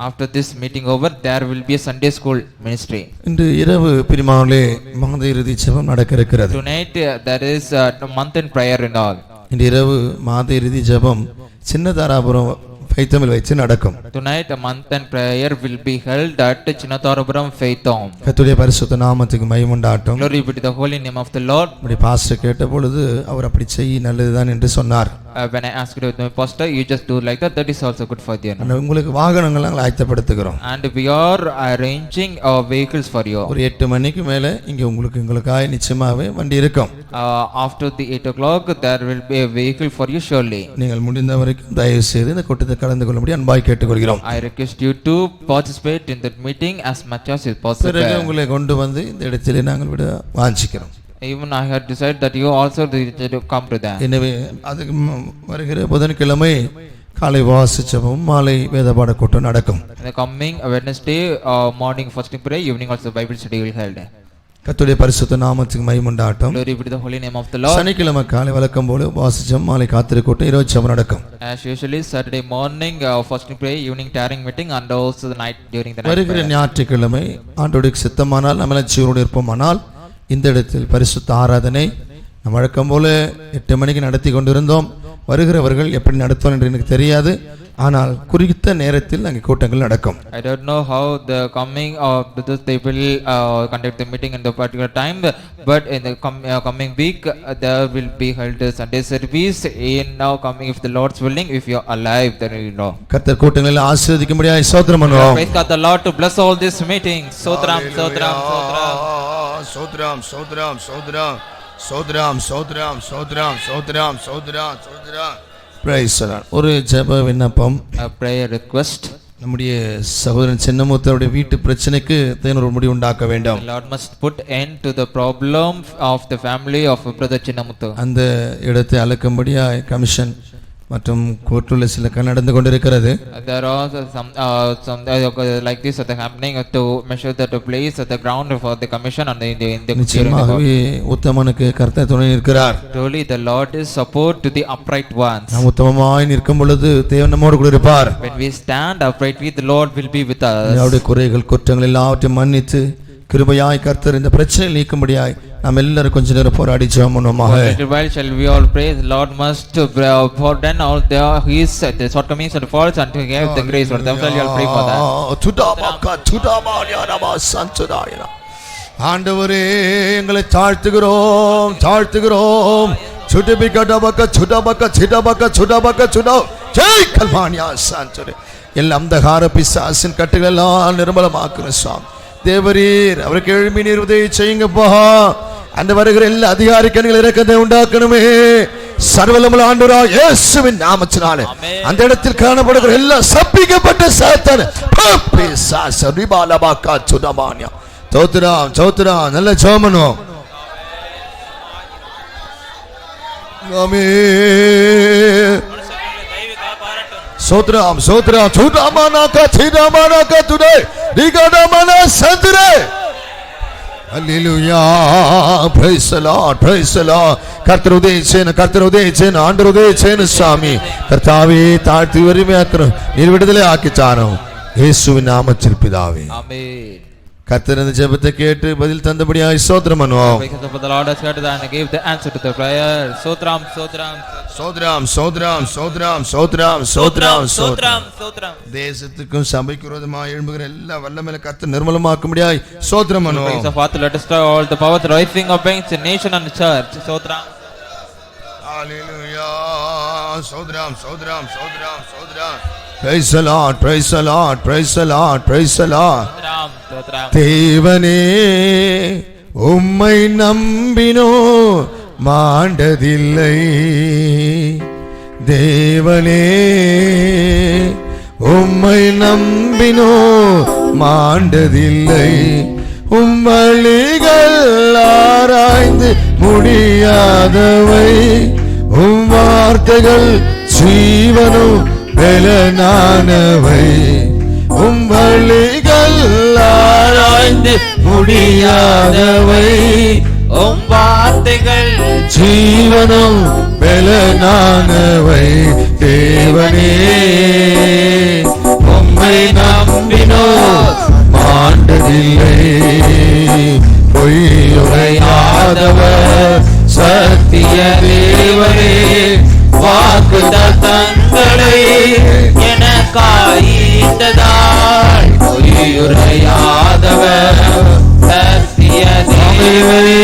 After this meeting over, there will be a Sunday school ministry. இன்று இரவு பிரிமாவிலே மாத இறுதி ஜெபம் நடக்க இருக்கிறது. Tonight there is a month in prayer and all. இன்று இரவு மாத இறுதி ஜெபம் சின்னதாராபுரம் ஃபைத்தமில் வைத்து நடக்கும். Tonight a month and prayer will be held at Chinnathorapuram Faith Home. கர்த்தருடைய பரிசுத்த நாமத்துக்கு மகிமை உண்டாகட்டும். Glory be to the holy name of the Lord. அப்படி பாஸ்டர் கேட்டபொழுது அவர் அப்படி செய் நல்லதுதான் என்று சொன்னார். When I asked the pastor, you just do like that, that is also good for you. உங்களுக்கு வாகனங்கள் நாங்கள் ஆயத்தப்படுத்துகிறோம். And we are arranging our vehicles for you. ஒரு 8 மணிக்கு மேலே இங்கே உங்களுக்காக நிச்சயமாவே வண்டி இருக்கும். After the 8 o'clock there will be a vehicle for you surely. நீங்கள் முடிந்த வரைக்கும் தயவு செய்து இந்த கூட்டத்தை கலந்து கொள்ளும்படி அன்பாய் கேட்டுக்கொள்கிறோம். I request you to participate in that meeting as much as is possible. பிறகு உங்களை கொண்டு வந்து இந்த இடத்திலே நாங்கள் விட வாஞ்சிக்கிறோம். Even I had decided that you also come to that. எனவே அதுக்கு வருகிற புதன்கிழமை காலை வாசி ஜெபம் மாலை வேதபாட கூட்டம் நடக்கும். The coming Wednesday morning fasting prayer, evening also Bible study will held. கர்த்தருடைய பரிசுத்த நாமத்துக்கு மகிமை உண்டாகட்டும். Glory be to the holy name of the Lord. சனிக்கிழமை காலை வழக்கம் போல வாசி ஜெபம் மாலை காத்திரு கூட்டம் இரவு ஜெபம் நடக்கும். As usually Saturday morning fasting prayer, evening tiring meeting and also the night during the night. வருகிற ஞாயிற்றுக்கிழமை ஆண்டவருடைய சித்தமானால் நம்ம ஜீவனோடு இருப்போமானால் இந்த இடத்தில் பரிசுத்த ஆராதனை நம்ம வழக்கம் போல 8 மணிக்கு நடத்தி கொண்டிருந்தோம். வருகிறவர்கள் எப்படி நடத்துவார் என்று எனக்கு தெரியாது. ஆனால் குறித்த நேரத்தில் அங்கே கூட்டங்கள் நடக்கும். I don't know how the coming of this they will conduct the meeting in the particular time, but in the coming week there will be held a Sunday service in now coming if the Lord's willing, if you are alive then you know. கர்த்தர் கூட்டங்களை ஆசீர்வதிக்கும்படியாய் ஸ்தோத்திரம் பண்ணுவோம். Praise God the Lord to bless all these meetings. Sotram sotram sotram sotram sotram sotram sotram sotram sotram sotram sotram sotram. Praise the Lord. ஒரு ஜெப விண்ணப்பம், a prayer request. நம்முடைய சகோதரன் சின்னமுத்தருடைய வீட்டு பிரச்சனைக்கு தேவன் ஒரு முடிவு உண்டாக்க வேண்டும். The Lord must put end to the problem of the family of brother Chinnamuthu. அந்த இடத்தை அலக்கும்படியாய் கமிஷன் மற்றும் கோர்ட்டுல சில நடந்து கொண்டிருக்கிறது. There are some like this are happening to measure that place at the ground for the commission and in the நிச்சயமாகவே உத்தமனுக்கு கர்த்தர் துணை இருக்கிறார். Truly the Lord is support to the upright ones. நாம் உத்தமமாய் நிற்கும் பொழுது தேவன் நம்மோடு கூட இருப்பார். When we stand uprightly, the Lord will be with us. நம்முடைய குறைகள் குற்றங்கள் எல்லாவற்றையும் மன்னித்து கிருபையாய் கர்த்தர் இந்த பிரச்சனையை நீக்கும்படியாய் நாம் எல்லாரும் கொஞ்ச நேரம் போராடி ஜெபம் பண்ணுவோமாக. While shall we all pray, the Lord must pardon all his the shortcomings and faults and to give the grace for them. Shall you all pray for that? ஆண்டவரே எங்களை தாழ்த்துகிறோம் தாழ்த்துகிறோம். சுடபக்க சுடபக்க சிடபக்க சுடபக்க சுடோ ஜெய் கல்வானியா சாந்தரே. எல்லா அந்தகார பிசாசின் கட்டுகள் எல்லாம் நிர்மலமாக்குற சுவாமி தேவரீர் அவருக்கு எழுப்பி நீர் உதவி செய்யுங்கப்பா. அந்த வருகிற எல்லா அதிகாரிகள் இரக்கத்தை உண்டாக்கணுமே. சர்வவல்லமையுள்ள ஆண்டவராகிய இயேசுவின் நாமத்தினாலே அந்த இடத்தில் காணப்படுகிற எல்லா சபிக்கப்பட்ட சாத்தான பிசாசு ரிபாலபாக்கா சுதமானியா தோத்ராம் தோத்ராம் நல்ல ஜெபமனோ. ஆமென். சோத்ராம் சோத்ராம் சுதமானாக்கா சிதமானாக்கா துடே நிகடமன சந்திரே. ஹல்லேலூயா. Praise the Lord praise the Lord. கர்த்தர் உதவிச்சேன் ஆண்டவர் உதவிச்சேன் சாமி. கர்த்தாவே தாழ்த்தி வறுமையாக்குறோம், நீர் விடுதலை ஆக்கித்தாரோம் இயேசுவின் நாமத்தில் பிதாவே ஆமென். கர்த்தர் இந்த ஜெபத்தை கேட்டு பதில் தந்தபடியாய் ஸ்தோத்திரம் பண்ணுவோம். The Lord has heard and gave the answer to the prayer. Sotram sotram சோத்ராம் சோத்ராம் சோத்ராம் சோத்ராம் சோத்ராம் sotram sotram. தேசத்துக்கும் சபைக்கு விரோதமாக எழும்புகிற எல்லா வல்லமையில கர்த்தர் நிர்மலமாக்கும்படியாய் ஸ்தோத்திரம் பண்ணுவோம். Praise the Father, let us destroy all the power rising against the nation and the church. Sotram. Hallelujah. சோத்ராம் சோத்ராம் சோத்ராம் சோத்ராம். Praise the Lord praise the Lord praise the Lord praise the Lord. Sotram sotram. தேவனே உம்மை நம்பினோ மாண்டதில்லை. தேவனே உம்மை நம்பினோ மாண்டதில்லை. உம்மளிகள் ஆராய்ந்து முடியாதவை. உம் வார்த்தைகள் ஜீவனும் பலனானவை. உம் வழிகள் ஆராய்ந்து முடியாதவை. உம் வார்த்தைகள் ஜீவனும் பலனானவை. தேவனே உம்மை உம்மை நம்பினோர் மாண்டதில்லை. பொய்யுரையாதவர் சத்திய தேவரே, வாக்குத்தத்தங்களை எனக்காய்ந்ததால் பொய்யுரையாதவர் சத்திய தேவரே,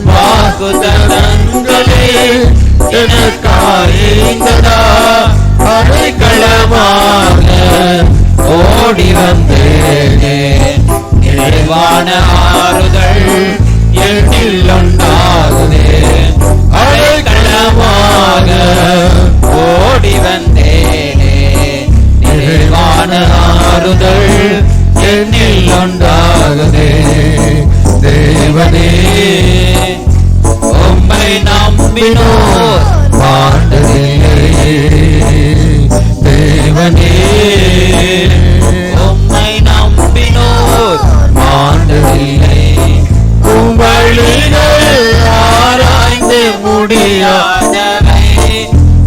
வாக்குத்தத்தங்களை எனக்காய்ந்ததால் அடைக்கலமாக ஓடி வந்தேனே. நிறைவான ஆறுதல் என்னில் உண்டாகுதே. அடைக்கலமாக ஓடி வந்தேனே. நிறைவான ஆறுதல் என்னில் உண்டாகுதே. தேவனே உம்மை நம்பினோர் மாண்டதில்லை. தேவனே உம்மை நம்பினோர் மாண்டதில்லை. உம் வழிகள் ஆராய்ந்து முடியாதவை,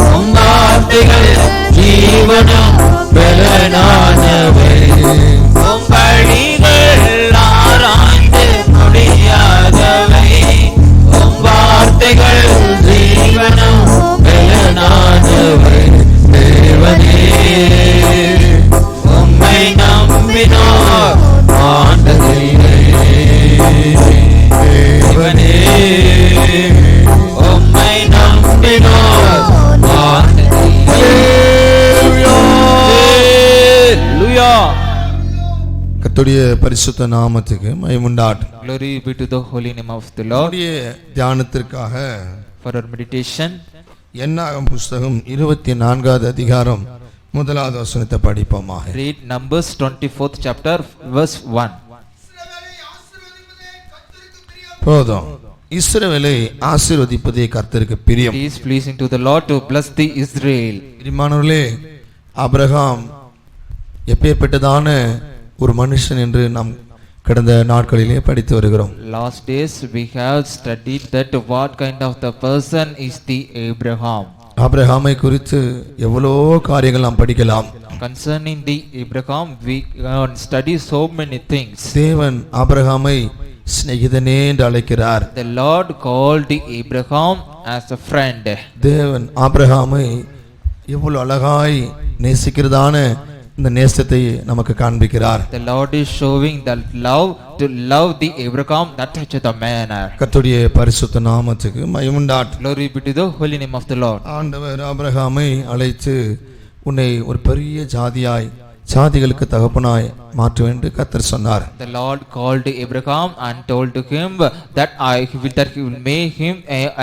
உம் வார்த்தைகள் ஜீவனும் பலனானவை. உம் வழிகள் ஆராய்ந்து முடியாதவை, உம் வார்த்தைகள் ஜீவனும் பலனானவை. தேவனே உம்மை நம்பினோர் மாண்டதில்லை. தேவனே உம்மை நம்பினோர் மாண்டதில்லை. ஹல்லேலூயா. கர்த்தருடைய பரிசுத்த நாமத்துக்கு மகிமையுண்டாகட்டும். Glory be to the holy name of the Lord. தியானத்திற்காக For our meditation, என்னாகும் புஸ்தகம் 24வது அதிகாரம் 1வது வசனத்தை படிப்போமாக. read Numbers 24th chapter verse 1. போதும். இஸ்ரவேலை ஆசீர்வதிப்பதே கர்த்தருக்கு பிரியம். It is pleasing to the Lord to bless the Israel. பிரியமானவர்களே, ஆபிரகாம் எப்பேற்பட்டதான ஒரு மனுஷன் என்று நாம் கடந்த நாட்களிலே படித்து வருகிறோம். Last days we have studied that what kind of the person is the Abraham. ஆபிரகாமை குறித்து எவ்வளோ காரியங்கள் நாம் படிக்கலாம். Concerning the Abraham we can study so many things. தேவன் ஆபிரகாமை சிநேகிதனே என்று அழைக்கிறார். The Lord called the Abraham as a friend. தேவன் ஆபிரகாமை எவ்வளவு அழகாய் நேசிக்கிறதான இந்த நேசத்தை நமக்கு காண்பிக்கிறார். The Lord is showing the love to love the Abraham that such a manner. கர்த்தருடைய பரிசுத்த நாமத்துக்கு மகிமையுண்டாகட்டும். Glory be to the holy name of the Lord. ஆண்டவர் ஆபிரகாமை அழைத்து உன்னை ஒரு பெரிய ஜாதியாய் ஜாதிகளுக்கு தகப்பனாய் மாற்றுவேன் என்று கர்த்தர் சொன்னார். The Lord called Abraham and told to him that he will make him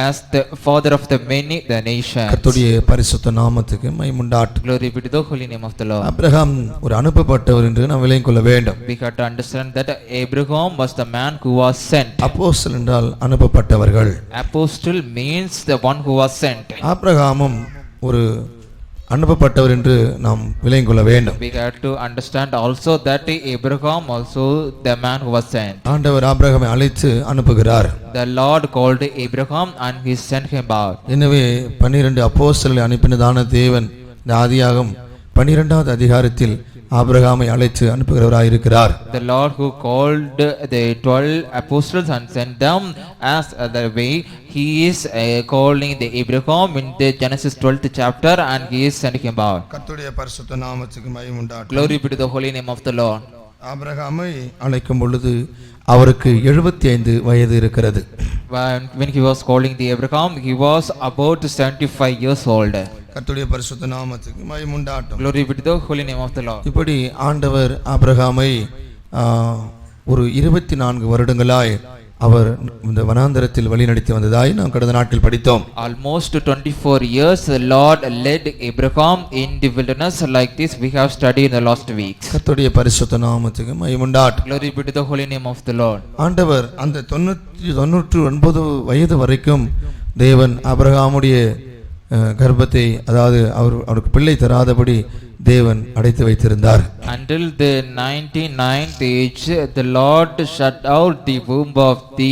as the father of the many the nations. கர்த்தருடைய பரிசுத்த நாமத்துக்கு மகிமையுண்டாகட்டும். Glory be to the holy name of the Lord. Abraham ஒரு அனுப்பப்பட்டவர் என்று நாம் விளங்கிக் கொள்ள வேண்டும். We have to understand that Abraham was the man who was sent. அப்போஸ்தலர் என்றால் அனுப்பப்பட்டவர்கள். Apostle means the one who was sent. ஆபிரகாமும் ஒரு அனுப்பப்பட்டவர் என்று நாம் விளங்கிக் கொள்ள வேண்டும். We have to understand also that Abraham also the man who was sent. ஆண்டவர் ஆபிரகாமை அழைத்து அனுப்புகிறார். The Lord called Abraham and he sent him out. எனவே 12 அப்போஸ்தலர்களை அனுப்பினதான தேவன் இந்த ஆதியாகமம் 12வது அதிகாரத்தில் ஆபிரகாமை அழைத்து அனுப்புகிறவராய் இருக்கிறார். The Lord who called the 12 apostles and sent them as the way he is calling the Abraham in the Genesis 12th chapter and he is sending him out. கர்த்தருடைய பரிசுத்த நாமத்துக்கு மகிமை உண்டாகட்டும். Glory be to the holy name of the Lord. ஆபிரகாமை அழைக்கும் பொழுது அவருக்கு 75 வயது இருக்கிறது. When he was calling the Abraham, he was about 75 years old. கர்த்தருடைய பரிசுத்த நாமத்துக்கு மகிமை உண்டாகட்டும். Glory be to the holy name of the Lord. இப்படி ஆண்டவர் ஆபிரகாமை ஒரு 24 வருடங்களாய் அவர் இந்த வனாந்தரத்தில் வழிநடத்தி வந்ததாய் நாம் கடந்த நாட்டில் படித்தோம். Almost 24 years the Lord led Abraham in the wilderness like this we have studied in the last weeks. கர்த்தருடைய பரிசுத்த நாமத்துக்கு மகிமை உண்டாகட்டும். Glory be to the holy name of the Lord. ஆண்டவர் அந்த 99 வயது வரைக்கும் தேவன் ஆபிரகாமுடைய கர்ப்பத்தை, அதாவது அவருக்கு பிள்ளை தராதபடி தேவன் அடைத்து வைத்திருந்தார். Until the 99th age, the Lord shut out the womb of the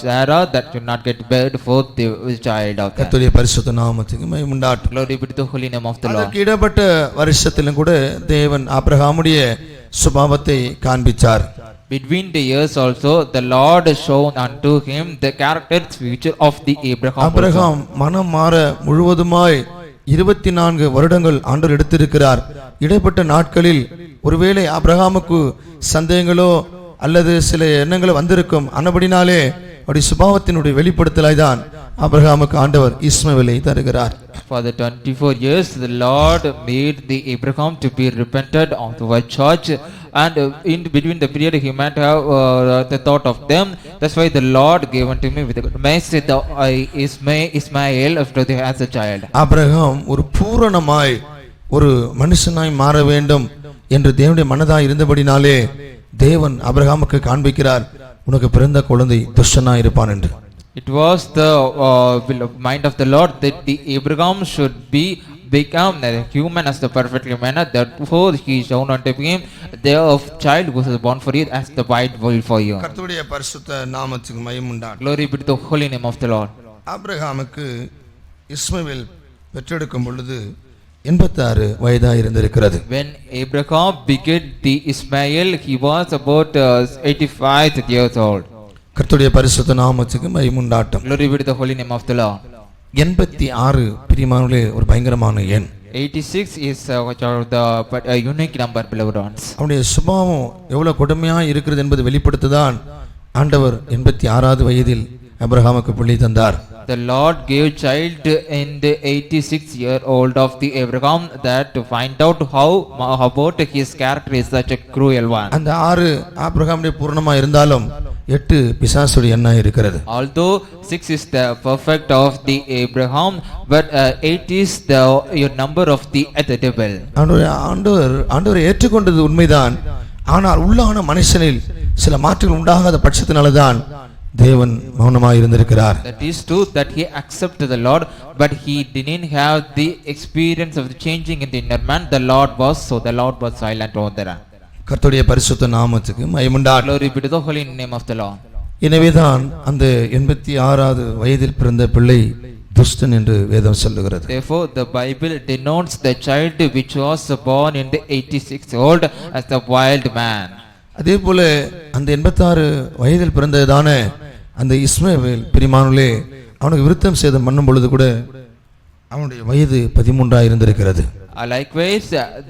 Sarah that could not get birth forth the child of them. கர்த்தருடைய பரிசுத்த நாமத்துக்கு மகிமை உண்டாகட்டும். Glory be to the holy name of the Lord. அதற்கு இடப்பட்ட வருஷத்திலும் கூட தேவன் ஆபிரகாமுடைய சுபாவத்தை காண்பித்தார். Between the years also, the Lord shown unto him the character future of the Abraham. Abraham மனம் மாற முழுவதுமாய் 24 வருடங்கள் ஆண்டவர் எடுத்திருக்கிறார். இடைப்பட்ட நாட்களில் ஒருவேளை ஆபிரகாமுக்கு சந்தேகங்களோ அல்லது சில எண்ணங்களோ வந்திருக்கும். ஆனபடினாலே அவருடைய சுபாவத்தினுடைய வெளிப்படுத்தலாய் தான் ஆபிரகாமுக்கு ஆண்டவர் இஸ்மவேலை தருகிறார். For the 24 years, the Lord made the Abraham to be repented of the church, and in between the period he might have the thought of them. That's why the Lord gave unto me with the message of Ismael after the as a child. Abraham ஒரு பூரணமாய் ஒரு மனுஷனாய் மாற வேண்டும் என்று தேவனுடைய மனதாய் இருந்தபடினாலே தேவன் ஆபிரகாமுக்கு காண்பிக்கிறார், உனக்கு பிறந்த குழந்தை துஷ்டனாய் இருப்பான் என்று. It was the mind of the Lord that the Abraham should become a human as the perfectly manner. Therefore he shown unto him the child who was born for you as the white will for you. கர்த்தருடைய பரிசுத்த நாமத்துக்கு மகிமை உண்டாகட்டும். Glory be to the holy name of the Lord. ஆபிரகாமுக்கு இஸ்மவேல் பெற்றெடுக்கும் பொழுது 86 வயதாய் இருந்திருக்கிறது. When Abraham begat the Ismael, he was about 85 years old. கர்த்தருடைய பரிசுத்த நாமத்துக்கு மகிமை உண்டாகட்டும். Glory be to the holy name of the Lord. 86 பிரியமானவர்களே ஒரு பயங்கரமான எண். 86 is the unique number, beloved ones. அவருடைய சுபாவம் எவ்வளவு கொடுமையா இருக்கிறது என்பது வெளிப்படுத்துதான் ஆண்டவர் 86வது வயதில் ஆபிரகாமுக்கு பிள்ளை தந்தார். The Lord gave child in the 86-year-old of the Abraham that to find out how about his character is such a cruel one. அந்த 6 ஆபிரகாமுடைய பூரணமா இருந்தாலும் 8 பிசாசுடைய எண்ணாய் இருக்கிறது. Although 6 is the perfect of the Abraham, but 8 is the number of the devil. ஆண்டவர் ஏற்றுக்கொண்டது உண்மைதான். ஆனால் உள்ளான மனுஷனில் சில மாற்றங்கள் உண்டாகாத பட்சத்தினால்தான் தேவன் மௌனமாய் இருந்திருக்கிறார். That is true that he accepted the Lord, but he didn't have the experience of the changing in the inner man. The Lord was silent over there. கர்த்தருடைய பரிசுத்த நாமத்துக்கு மகிமை உண்டாகட்டும். Glory be to the holy name of the Lord. எனவேதான் அந்த 86வது வயதில் பிறந்த பிள்ளை துஷ்டன் என்று வேதம் சொல்லுகிறது. Therefore the Bible denotes the child which was born in the 86-year-old as the wild man. அதே போல அந்த 86 வயதில் பிறந்ததான அந்த இஸ்மவேல் பிரியமானவர்களே அவனுக்கு விருத்தம் சேதம் பண்ணும் பொழுது கூட அவனுடைய வயது 13 இருந்திருக்கிறது. Likewise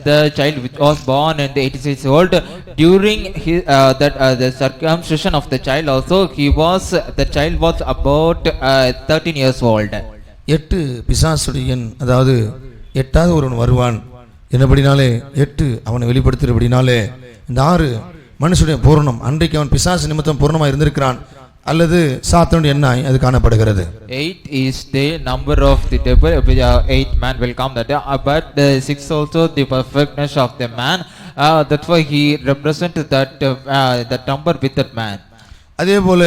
the child which was born in the 86-year-old, during his, the circumcision of the child also the child was about 13 years old. 8 பிசாசுடைய எண், அதாவது 8வது ஒருவன் வருவான் என்னபடினாலே 8 அவனை வெளிப்படுத்துகிறபடினாலே இந்த 6 மனுஷனுடைய பூரணம். அன்றைக்கு அவன் பிசாசு நிமித்தம் பூரணமாக இருந்திருக்கிறான் அல்லது சாத்தானுடைய எண்ணாய் அது காணப்படுகிறது. 8 is the number of the devil, 8 man will come that day, but the 6 also the perfectness of the man. That's why he represented that number with that man. அதே போல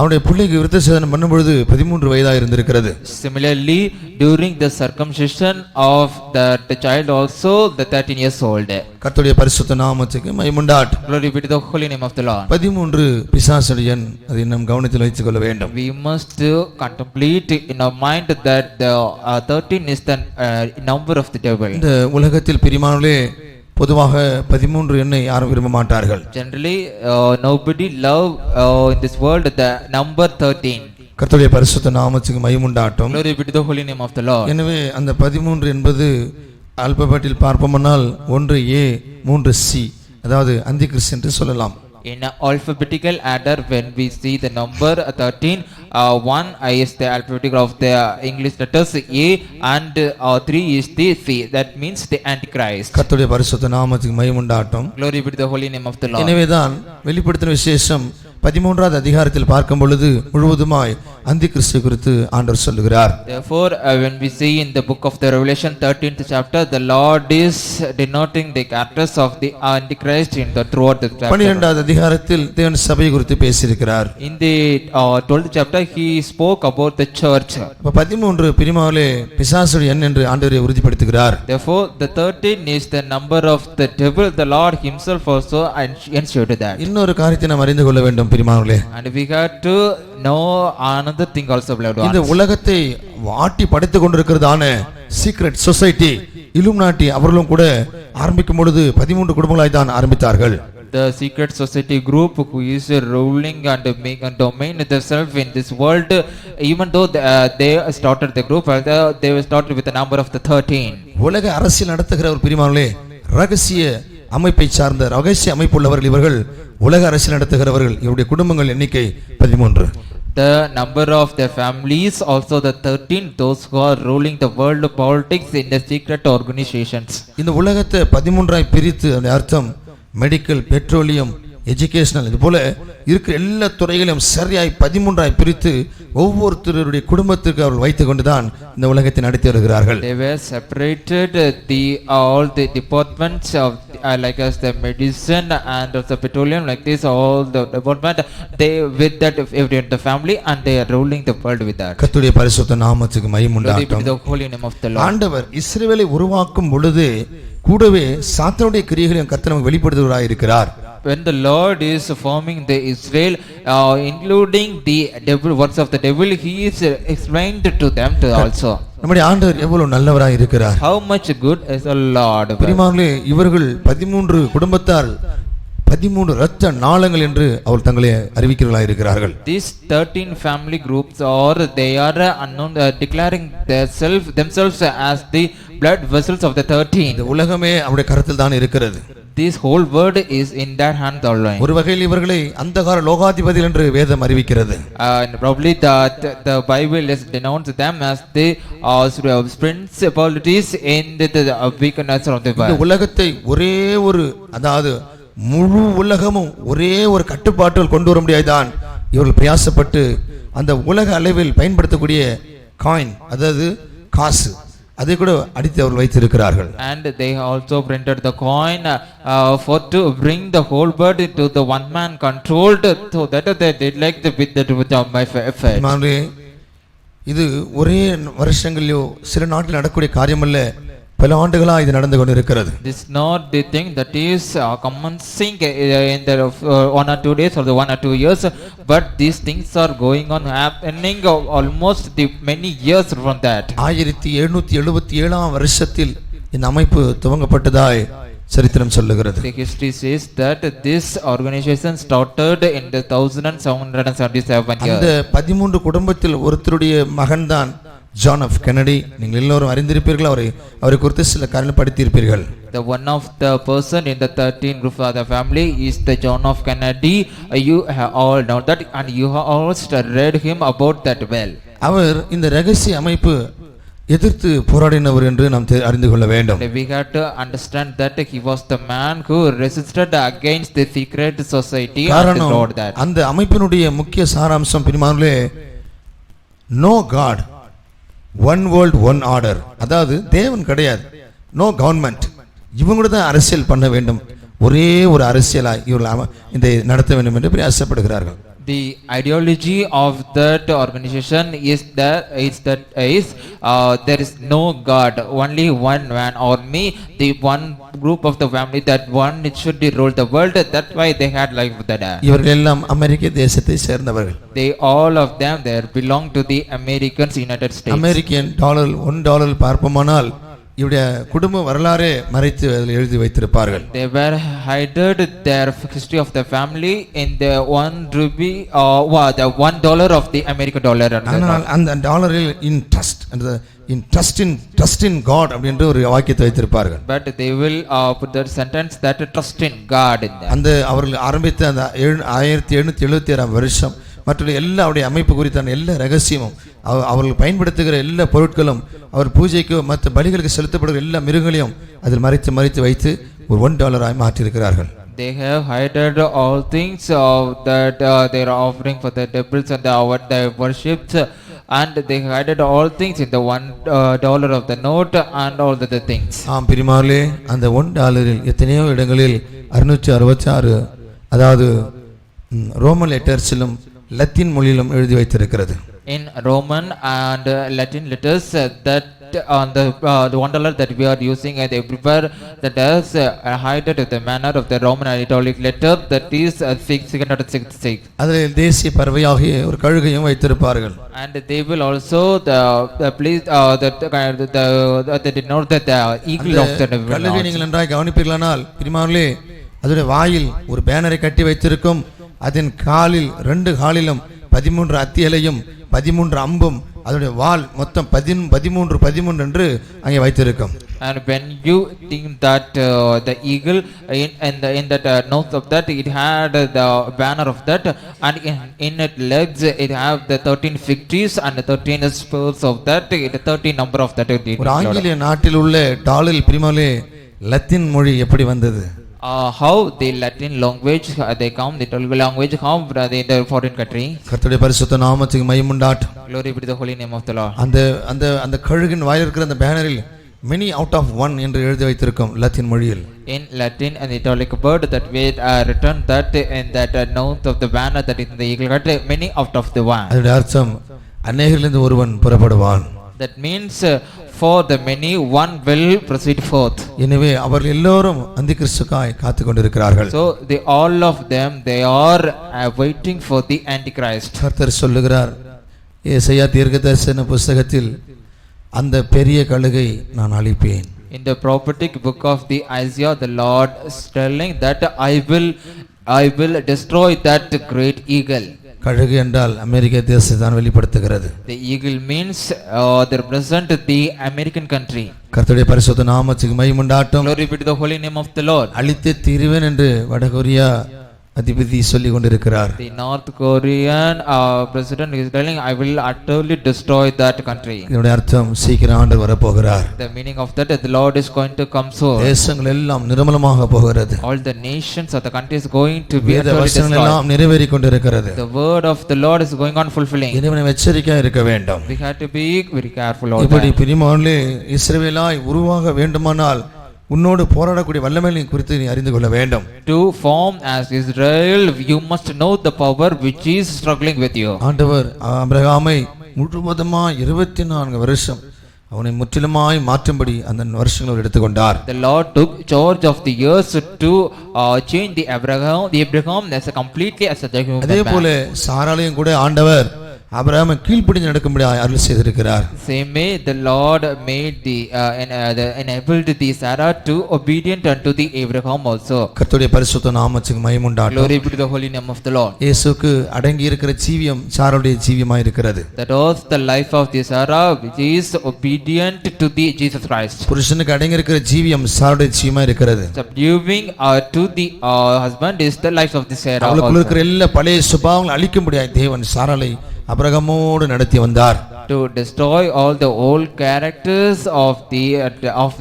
அவனுடைய பிள்ளைக்கு விருத்த சேதனம் பண்ணும் பொழுது 13 வயதாக இருந்திருக்கிறது. Similarly, during the circumcision of that child also the 13 years old. கர்த்தருடைய பரிசுத்த நாமத்துக்கு மகிமை உண்டாகட்டும். Glory be to the holy name of the Lord. 13 பிசாசுடைய எண், அதை நாம் கவனத்தில் வைத்துக் கொள்ள வேண்டும். We must contemplate in our mind that the 13 is the number of the devil. இந்த உலகத்தில் பிரியமானவர்களே பொதுவாக 13 எண்ணை யாரும் விரும்ப மாட்டார்கள். Generally nobody love in this world the number 13. கர்த்தருடைய பரிசுத்த நாமத்துக்கு மகிமை உண்டாகட்டும். Glory be to the holy name of the Lord. எனவே அந்த 13 என்பது ஆல்பபெட்டில் பார்ப்போமானால் 1A 3C, அதாவது அந்தி கிறிஸ்து என்று சொல்லலாம். In alphabetical order, when we see the number 13, 1 is the alphabetical of the English letters A, and 3 is the C. That means the Antichrist. கர்த்தருடைய பரிசுத்த நாமத்துக்கு மகிமை உண்டாகட்டும். Glory be to the holy name of the Lord. எனவேதான் வெளிப்படுத்தின விசேஷம் 13வது அதிகாரத்தில் பார்க்கும் பொழுது முழுவதுமாய் அந்தி கிறிஸ்து குறித்து ஆண்டவர் சொல்லுகிறார். Therefore, when we see in the book of the Revelation 13th chapter, the Lord is denoting the characters of the Antichrist in the throughout the chapter. 12வது அதிகாரத்தில் தேவன் சபை குறித்து பேசியிருக்கிறார். In the 12th chapter, he spoke about the church. 13 பிரிமாவிலே பிசாசுடைய எண் என்று ஆண்டவரை உறுதிப்படுத்துகிறார். Therefore, the 13 is the number of the devil. The Lord himself also ensured that. இன்னொரு காரியத்தை நாம் அறிந்து கொள்ள வேண்டும் பிரிமாவிலே. And we got to know another thing also, beloved ones. இந்த உலகத்தை வாட்டி படைத்துக் கொண்டிருக்கிறதான சீக்ரெட் சொசைட்டி இலுமினாட்டி அவர்களும் கூட ஆரம்பிக்கும் பொழுது 13 குடும்பங்களாய் தான் ஆரம்பித்தார்கள். The secret society group who is ruling and make and domain themselves in this world, even though they started the group, they started with the number of the 13. உலக அரசியல் நடத்துகிற ஒரு பிரிமாவிலே ரகசிய அமைப்பை சார்ந்த ரகசிய அமைப்புள்ளவர்கள் இவர்கள். உலக அரசியல் நடத்துகிறவர்கள் இவருடைய குடும்பங்கள் எண்ணிக்கை 13. The number of their families also the 13, those who are ruling the world politics in the secret organizations. இந்த உலகத்தை 13 பிரித்து அந்த அர்த்தம் மெடிக்கல், பெட்ரோலியம், எஜுகேஷனல் இது போல இருக்கிற எல்லா துறைகளையும் சரியாய் 13 பிரித்து ஒவ்வொருத்தருடைய குடும்பத்திற்கு அவர்கள் வைத்துக் கொண்டுதான் இந்த உலகத்தை நடத்தி வருகிறார்கள். They were separated all the departments of like as the medicine and of the petroleum, like this all the department, they with that every the family, and they are ruling the world with that. கர்த்தருடைய பரிசுத்த நாமத்துக்கு மகிமை உண்டாகட்டும். The holy name of the Lord. ஆண்டவர் இஸ்ரவேலை உருவாக்கும் பொழுது கூடவே சாத்தானுடைய கிரியைகளையும் கர்த்தர் நமக்கு வெளிப்படுத்துகிறார் இருக்கிறார். When the Lord is forming the Israel, including the devil works of the devil, he is explained to them to also. நம்முடைய ஆண்டவர் எவ்வளவு நல்லவராய் இருக்கிறார். How much good is the Lord. பிரியமானவர்களே, இவர்கள் 13 குடும்பத்தார் 13 இரத்த நாளங்கள் என்று அவர் தங்களை அறிவிக்கிறவர்களாய் இருக்கிறார்கள். These 13 family groups they are unknown, declaring themselves as the blood vessels of the 13. இந்த உலகமே அவருடைய கரத்தில் தான் இருக்கிறது. This whole world is in their hand alone. ஒரு வகையில் இவர்களை அந்தகார லோகாதிபதிகள் என்று வேதம் அறிவிக்கிறது. And probably that the Bible is denounced them as the principalities in the weakness of the world. இந்த உலகத்தை ஒரே ஒரு அதாவது முழு உலகமும் ஒரே ஒரு கட்டுப்பாட்டில் கொண்டு வர முடியாதான் இவர்கள் பிரயாசப்பட்டு அந்த உலக அளவில் பயன்படுத்தக்கூடிய காயின், அதாவது காசு, அதை கூட அடித்து அவர்கள் வைத்திருக்கிறார்கள். And they also printed the coin for to bring the whole world to the one man controlled, so that they did like the with my effect. இது ஒரே வருஷங்களிலோ சில நாட்கள் நடக்கக்கூடிய காரியம் அல்ல. பல ஆண்டுகளா இது நடந்து கொண்டிருக்கிறது. This is not the thing that is commencing in the 1 or 2 days or the 1 or 2 years, but these things are going on happening almost the many years from that. 1777 வருஷத்தில் இந்த அமைப்பு துவங்கப்பட்டதாய் சரித்திரம் சொல்லுகிறது. The history says that this organization started in the 1777 years. அந்த 13 குடும்பத்தில் ஒருத்தருடைய மகன்தான் John of Kennedy. நீங்கள் எல்லோரும் அறிந்திருப்பீர்கள், அவரை குறித்து சில காரணம் படித்திருப்பீர்கள். The one of the person in the 13 group of the family is the John of Kennedy. You have all know that, and you have also read him about that well. அவர் இந்த ரகசிய அமைப்பு எதிர்த்து போராடினவர் என்று நாம் அறிந்து கொள்ள வேண்டும். We have to understand that he was the man who resisted against the secret society and wrote that. அந்த அமைப்பினுடைய முக்கிய சாராம்சம் பிரிமானே no God, one world one order. அதாவது தேவன் கிடையாது, நோ கவர்மெண்ட், இவங்க தான் அரசியல் பண்ண வேண்டும், ஒரே ஒரு அரசியலாய் இவர்கள் இதை நடத்த வேண்டும் என்று பிரயாசப்படுகிறார்கள். The ideology of that organization is that there is no God, only one man or me, the one group of the family, that one it should be rule the world. That's why they had like that. இவர்கள் எல்லாம் அமெரிக்க தேசத்தை சேர்ந்தவர்கள். They all of them they belong to the Americans, United States. American dollar $1 பார்ப்போமானால் இவருடைய குடும்ப வரலாறே மறைத்து அதில் எழுதி வைத்திருப்பார்கள். They were hidden their history of the family in the $1 the $1 of the American dollar. ஆனால் அந்த டாலரில் trust in God அப்படின்ற ஒரு வாக்கியத்தை வைத்திருப்பார்கள். But they will put the sentence that trust in God in that. அந்த அவர்கள் ஆரம்பித்த அந்த 1776 வருஷம் மற்ற எல்லா அவருடைய அமைப்பு குறித்தான எல்லா ரகசியமும் அவர்கள் பயன்படுத்துகிற எல்லா பொருட்களும் அவர் பூஜைக்கு மற்ற பலிகளுக்கு செலுத்தப்படுகிற எல்லா மிருகங்களையும் அதில் மறைத்து வைத்து ஒரு $1 மாற்றியிருக்கிறார்கள். they have hidden all things that they are offering for the temples and what they worshipped, and they hidden all things in the $1 of the note and all the other things. ஆம் பிரியமானவர்களே, அந்த $1 எத்தனையோ இடங்களில் 666 அதாவது Roman லெட்டர்ஸிலும் Latin மொழியிலும் எழுதி வைத்திருக்கிறது. In Roman and Latin letters, that on the $1 that we are using and everywhere, that is hidden in the manner of the Roman and Italic letter, that is 666. அதில் தேசிய பறவையாகிய ஒரு கழுகையும் வைத்திருப்பார்கள். And they will also the place that denote that the eagle of the கழுகை நீங்கள் நன்றாய் கவனிப்பீர்களானால் பிரியமானவர்களே, அதோட வாயில் ஒரு பேனரை கட்டி வைத்திருக்கும். அதன் காலில் 2 காலிலும் 13 அத்தியலையும் 13 அம்பும் அதோடைய வால் மொத்தம் 13 என்று அங்கே வைத்திருக்கும். And when you think that the eagle in that nose of that, it had the banner of that, and in its legs it have the 13 fig trees and 13 spurs of that, 13 number of that. ஒரு ஆங்கில நாட்டில் உள்ள டாலில் பிரிமலே Latin மொழி எப்படி வந்தது? How the Latin language they come, the Telugu language come in the foreign country. கர்த்தருடைய பரிசுத்த நாமத்துக்கு மகிமை உண்டாகட்டும். Glory be to the holy name of the Lord. அந்த கழுகின் வாயில் இருக்கிற அந்த பேனரில் many out of one என்று எழுதி வைத்திருக்கும் லத்தீன் மொழியில். In Latin and Italic word that we written that in that note of the banner that is in the eagle cut, many out of the one. அதோட அர்த்தம் அநேகரிலிருந்து ஒருவன் புறப்படுவான். That means for the many one will proceed forth. எனவே அவர்கள் எல்லோரும் அந்திகிறிஸ்துக்காய் காத்துக் கொண்டிருக்கிறார்கள். So all of them they are waiting for the antichrist. கர்த்தர் சொல்லுகிறார் ஏசாயா தீர்க்கதரிசன புத்தகத்தில் அந்த பெரிய கழுகை நான் அழிப்பேன். In the prophetic book of the Isaiah, the Lord is telling that I will destroy that great eagle. கழுகு என்றால் அமெரிக்க தேசத்தை தான் வெளிப்படுத்துகிறது. The eagle means they represent the American country. கர்த்தருடைய பரிசுத்த நாமத்துக்கு மகிமை உண்டாகட்டும். Glory be to the holy name of the Lord. அழித்தே தீருவேன் என்று வடகொரியா அதிபதி சொல்லிக் கொண்டிருக்கிறார். The North Korean president is telling, I will utterly destroy that country. இதனுடைய அர்த்தம் சீக்கிரம் ஆண்டவர் வரப்போகிறார். The meaning of that is the Lord is going to come soon. தேசங்கள் எல்லாம் நிர்மலமாக போகிறது. All the nations of the country is going to be utterly destroyed. எல்லாம் நிறைவேறிக் கொண்டிருக்கிறது. The word of the Lord is going on fulfilling. இனிமே எச்சரிக்கையாக இருக்க வேண்டும். We have to be very careful. இப்படி பிரியமானவர்களே, இஸ்ரவேலாய் உருவாக வேண்டுமானால் உன்னோடு போராடக்கூடிய வல்லமையை குறித்து நீ அறிந்து கொள்ள வேண்டும். To form as Israel, you must know the power which is struggling with you. ஆண்டவர் ஆபிரகாமை முழுவதுமாய் 24 வருஷம் அவனை முற்றிலுமாய் மாற்றும்படி அந்த வருஷங்களை எடுத்துக்கொண்டார். The Lord took charge of the years to change the Abraham as a completely as a human. அதே போல சாராளையும் கூட ஆண்டவர் ஆபிரகாமை கீழ்ப்படிந்து நடக்கும்படி அருள் செய்திருக்கிறார். Same way the Lord made enabled the Sarah to obedient unto the Abraham also. கர்த்தருடைய பரிசுத்த நாமத்துக்கு மகிமை உண்டாகட்டும். Glory be to the holy name of the Lord. இயேசுவுக்கு அடங்கி இருக்கிற ஜீவியம் சாராளுடைய ஜீவியமாய் இருக்கிறது. That was the life of the Sarah which is obedient to the Jesus Christ. புருஷனுக்கு அடங்கி இருக்கிற ஜீவியம் சாராளுடைய ஜீவியமாய் இருக்கிறது. Subduing to the husband is the life of the Sarah. அவளுக்குள்ள இருக்கிற எல்லா பழைய சுபாவங்களை அழிக்கும்படியாய் தேவன் சாராளை ஆபிரகாமோடு நடத்தி வந்தார். To destroy all the old characters of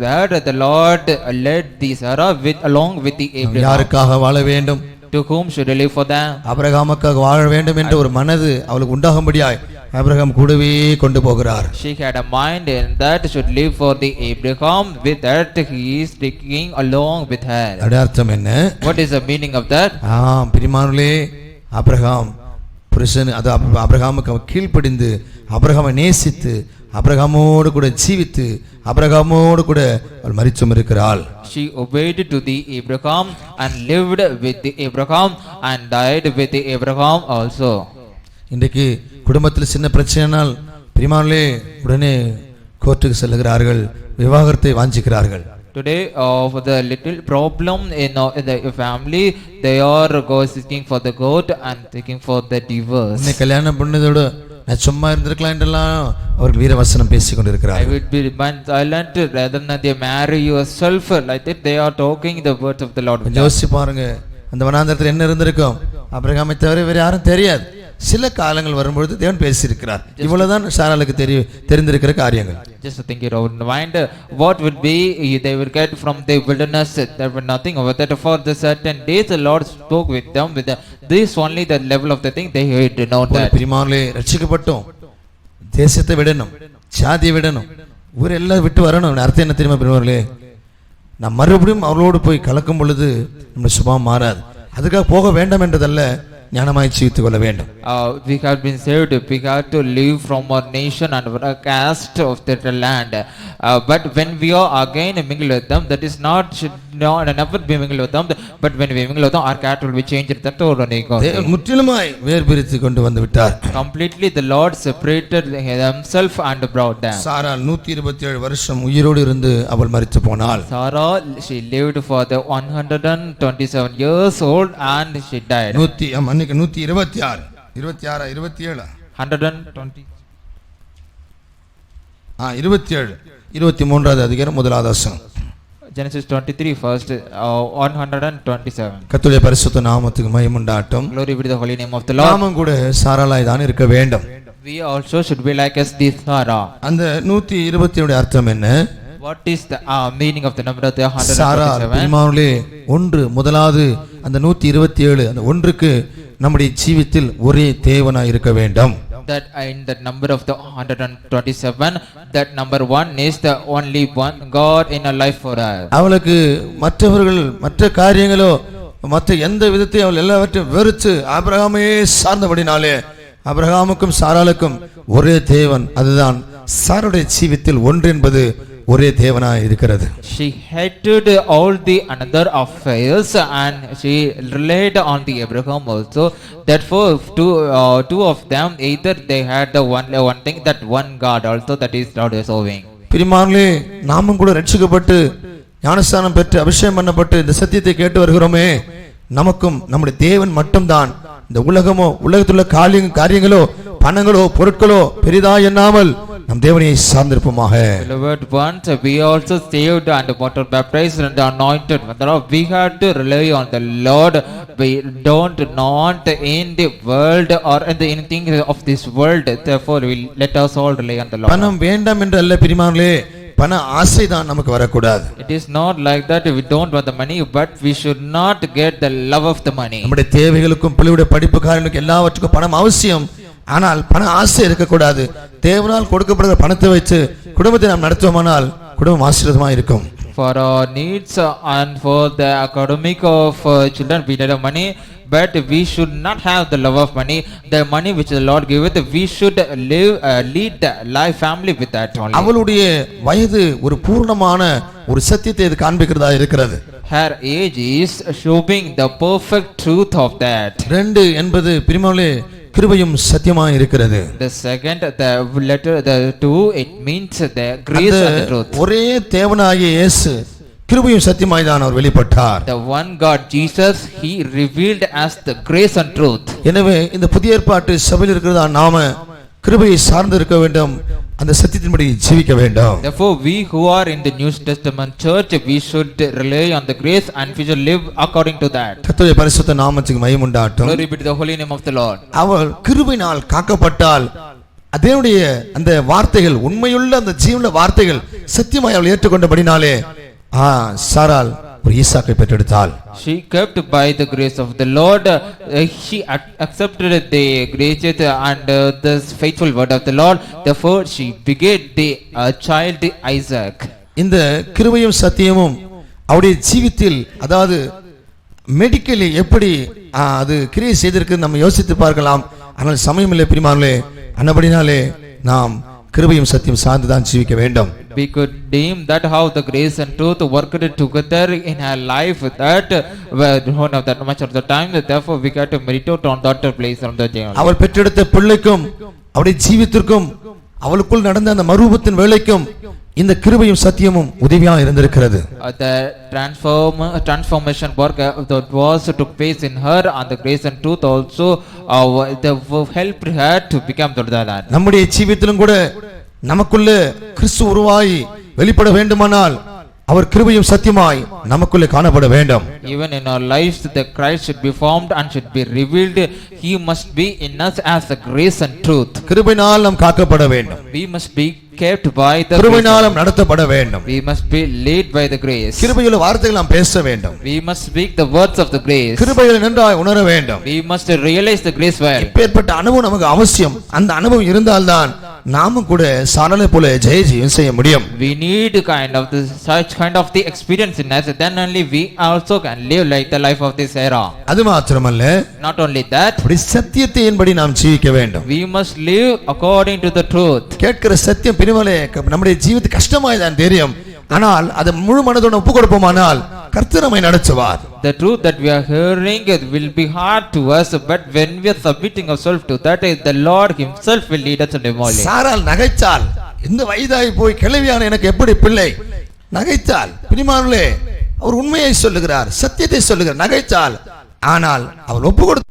that the Lord led the Sarah along with the Abraham. யாருக்காக வாழ வேண்டும்? To whom should I live for them? ஆபிரகாமுக்காக வாழ வேண்டும் என்ற ஒரு மனது அவளுக்கு உண்டாகும்படியாய் ஆபிரகாம் கூடவே கொண்டு போகிறார். She had a mind in that should live for the Abraham, with that he is taking along with her. அர்த்தம் என்ன? What is the meaning of that? பிரியமானவர்களே, ஆபிரகாம் புருஷன் அது ஆபிரகாமுக்கு கீழ்ப்படிந்து ஆபிரகாமை நேசித்து ஆபிரகாமோடு கூட ஜீவித்து ஆபிரகாமோடு கூட அவள் மரித்தும் இருக்கிறாள். She obeyed to the Abraham and lived with the Abraham and died with the Abraham also. இன்றைக்கு குடும்பத்தில் சின்ன பிரச்சனைனால் பிரியமானவர்களே உடனே கோர்ட்டுக்கு செல்கிறார்கள், விவாகரத்தை வாஞ்சிக்கிறார்கள். Today for the little problem in the family, they are seeking for the court and seeking for the divorce. இன்னைக்கு கல்யாணம் பண்ணதோட நான் சும்மா இருந்திருக்கலாம் என்றெல்லாம் அவர்கள் வீரவசனம் பேசிக் கொண்டிருக்கிறார்கள். I would be silent rather than they marry yourself, like that they are talking the words of the Lord. யோசிச்சு பாருங்க, அந்த வனாந்தரத்தில் என்ன இருந்திருக்கும்? ஆபிரகாமை தவிர வேற யாரும் தெரியாது. சில காலங்கள் வரும்பொழுது தேவன் பேசியிருக்கிறார். இவ்வளவுதான் சாராளுக்கு தெரிந்திருக்கிற காரியங்கள். Just think it out in mind. What would be they will get from the wilderness? There were nothing over that. For the certain days, the Lord spoke with them with this only the level of the thing they had known that. பிரியமானவர்களே, ரட்சிக்கப்பட்டோம், தேசத்தை விடணும், ஜாதியை விடணும், ஊரெல்லாம் விட்டு வரணும். அர்த்தம் என்ன தெரியுமா பிரியமானவர்களே? நான் மறுபடியும் அவர்களோடு போய் கலக்கும் பொழுது நம்முடைய சுபாவம் மாறாது. அதுக்காக போக வேண்டாம் என்றதல்ல, ஞானமாய் ஜீவித்துக் கொள்ள வேண்டும். We have been saved. We have to live from our nation and our caste of that land. But when we are again mingled with them, that is not never be mingled with them. But when we mingle with them, our character will be changed. That முற்றிலுமாய் வேர்பிரித்து கொண்டு வந்து விட்டார். Completely, the Lord separated himself and brought them. சாரா 127 வருஷம் உயிரோடு இருந்து அவள் மரித்து போனாள். Sarah, she lived for the 127 years old and she died. 126 27 120 27 23வது அதிகாரம் முதலாவது வசனம். Genesis 23 first 127. கர்த்தருடைய பரிசுத்த நாமத்துக்கு மகிமை உண்டாகட்டும். Glory be to the holy name of the Lord. நாமும் கூட சாராளாய் தான் இருக்க வேண்டும். We also should be like as this Sarah. அந்த 127 அர்த்தம் என்ன? What is the meaning of the number of the 127? சாரா பிரியமானவர்களே, முதலாவது அந்த 127 அந்த ஒன்றுக்கு நம்முடைய ஜீவித்தில் ஒரே தேவனாய் இருக்க வேண்டும். That in the number of the 127, that number one is the only one God in a life for us. அவளுக்கு மற்றவர்கள் மற்ற காரியங்களோ மற்ற எந்த விதத்தையும் அவள் எல்லாவற்றையும் வெறுத்து ஆபிரகாமே சார்ந்தபடினாலே ஆபிரகாமுக்கும் சாராளுக்கும் ஒரே தேவன், அதுதான் சாருடைய ஜீவித்தில் ஒன்று என்பது ஒரே தேவனாய் இருக்கிறது. She hated all the another affairs and she relied on the Abraham also. Therefore, two of them either they had the one thing, that one God also, that is Lord is serving. பிரியமானவர்களே, நாமும் கூட ரட்சிக்கப்பட்டு ஞானஸ்நானம் பெற்று அபிஷேகம் பண்ணப்பட்டு இந்த சத்தியத்தை கேட்டு வருகிறோமே, நமக்கும் நம்முடைய தேவன் மட்டும்தான். இந்த உலகமோ உலகத்துள்ள காரியங்களோ பணங்களோ பொருட்களோ பெரிதா எண்ணாமல் நம் தேவனை சார்ந்திருப்போமாக. Beloved ones, we also saved and water baptized and anointed. We have to rely on the Lord. We don't not in the world or in the anything of this world. Therefore, we let us all rely on the Lord. பணம் வேண்டாம் என்று அல்ல பிரியமானவர்களே, பண ஆசை தான் நமக்கு வரக்கூடாது. It is not like that we don't want the money, but we should not get the love of the money. நம்முடைய தேவைகளுக்கும் பிள்ளையுடைய படிப்பு காரியங்களுக்கும் எல்லாவற்றுக்கும் பணம் அவசியம். ஆனால் பண ஆசை இருக்கக்கூடாது. தேவனால் கொடுக்கப்படுகிற பணத்தை வச்சு குடும்பத்தை நாம் நடத்துவோமானால் குடும்பம் ஆசீர்வாதமாக இருக்கும். For our needs and for the academic of children, we need money, but we should not have the love of money. The money which the Lord giveth, we should lead the life family with that only. அவளுடைய வயது ஒரு பூர்ணமான ஒரு சத்தியத்தை இது காண்பிக்கிறதா இருக்கிறது. Her age is showing the perfect truth of that. 2 என்பது பிரியமானவர்களே கிருபையும் சத்தியமாய் இருக்கிறது. The second, the letter, the 2, it means the grace and the truth. ஒரே தேவனாகிய இயேசு கிருபையும் சத்தியமாய் தான் அவர் வெளிப்பட்டார். The one God Jesus, he revealed as the grace and truth. எனவே இந்த புதிய ஏற்பாட்டு சபையில் இருக்கிறதா நாம கிருபையை சார்ந்து இருக்க வேண்டும், அந்த சத்தியத்தின்படி ஜீவிக்க வேண்டும். Therefore, we who are in the New Testament church, we should rely on the grace and we should live according to that. கர்த்தருடைய பரிசுத்த நாமத்துக்கு மகிமை உண்டாகட்டும். Glory be to the holy name of the Lord. அவள் கிருபையினால் காக்கப்பட்டால் அதனுடைய அந்த வார்த்தைகள் உண்மையுள்ள அந்த ஜீவனுள்ள வார்த்தைகள் சத்தியமாய் அவள் ஏற்றுக்கொண்டபடினாலே சாராள் ஒரு ஈசாக்கை பெற்றெடுத்தாள். She kept by the grace of the Lord. She accepted the grace and the faithful word of the Lord. Therefore, she begat the child Isaac. இந்த கிருபையும் சத்தியமும் அவருடைய ஜீவித்தில், அதாவது மெடிக்கலி எப்படி அது கிரியை செய்திருக்கு நம்ம யோசித்து பார்க்கலாம். ஆனால் சமயம் இல்லை பிரியமானவர்களே, அன்னபடினாலே நாம் கிருபையும் சத்தியம் சார்ந்து தான் ஜீவிக்க வேண்டும். We could deem that how the grace and truth worked together in her life, that we don't have that much of the time. Therefore, we got to meditate on that place on the journey. அவள் பெற்றெடுத்த பிள்ளைக்கும் அவருடைய ஜீவித்திற்கும் அவளுக்குள் நடந்த அந்த மறுரூபத்தின் வேலைக்கும் இந்த கிருபையும் சத்தியமும் உதவியா இருந்திருக்கிறது. The transformation work that was took place in her, and the grace and truth also helped her to become the land. நம்முடைய ஜீவித்திலும் கூட நமக்குள்ள கிறிஸ்து உருவாகி வெளிப்பட வேண்டுமானால் அவர் கிருபையும் சத்தியமாய் நமக்குள்ளே காணப்பட வேண்டும். Even in our lives the Christ should be formed and should be revealed. He must be in us as the grace and truth. கிருபையினால் நாம் காக்கப்பட வேண்டும். We must be kept by the கிருபையினால் நாம் நடத்தப்பட வேண்டும். We must be led by the grace. கிருபையுள்ள வார்த்தைகள் நாம் பேச வேண்டும். We must speak the words of the grace. கிருபையை நன்றாய் உணர வேண்டும். We must realize the grace well. இப்பேற்பட்ட அனுபவம் நமக்கு அவசியம். அந்த அனுபவம் இருந்தால்தான் நாமும் கூட சாரலை போல ஜெயம் செய்ய முடியும். We need such kind of the experience in us, then only we also can live like the life of this era. அது மாத்திரமல்ல, not only that, சத்தியத்தின்படி நாம் ஜீவிக்க வேண்டும். we must live according to the truth. கேட்கிற சத்தியம் பிரிமலே நம்முடைய ஜீவிதம் கஷ்டமாய் தான் தெரியும். ஆனால் அது முழு மனதோட ஒப்பு கொடுப்போமானால் கர்த்தர் நம்மை நடத்துவார். The truth that we are hearing it will be hard to us, but when we are submitting ourselves to that, the Lord himself will lead us in the morning. சாரால் நகைத்தாள், இந்த வயதாய் போய் கிழவியான எனக்கு எப்படி பிள்ளை? நகைத்தாள். பிரிமானே, அவர் உண்மையை சொல்லுகிறார், சத்தியத்தை சொல்லுகிறார். நகைத்தாள், ஆனால் அவள் ஒப்பு கொடுத்து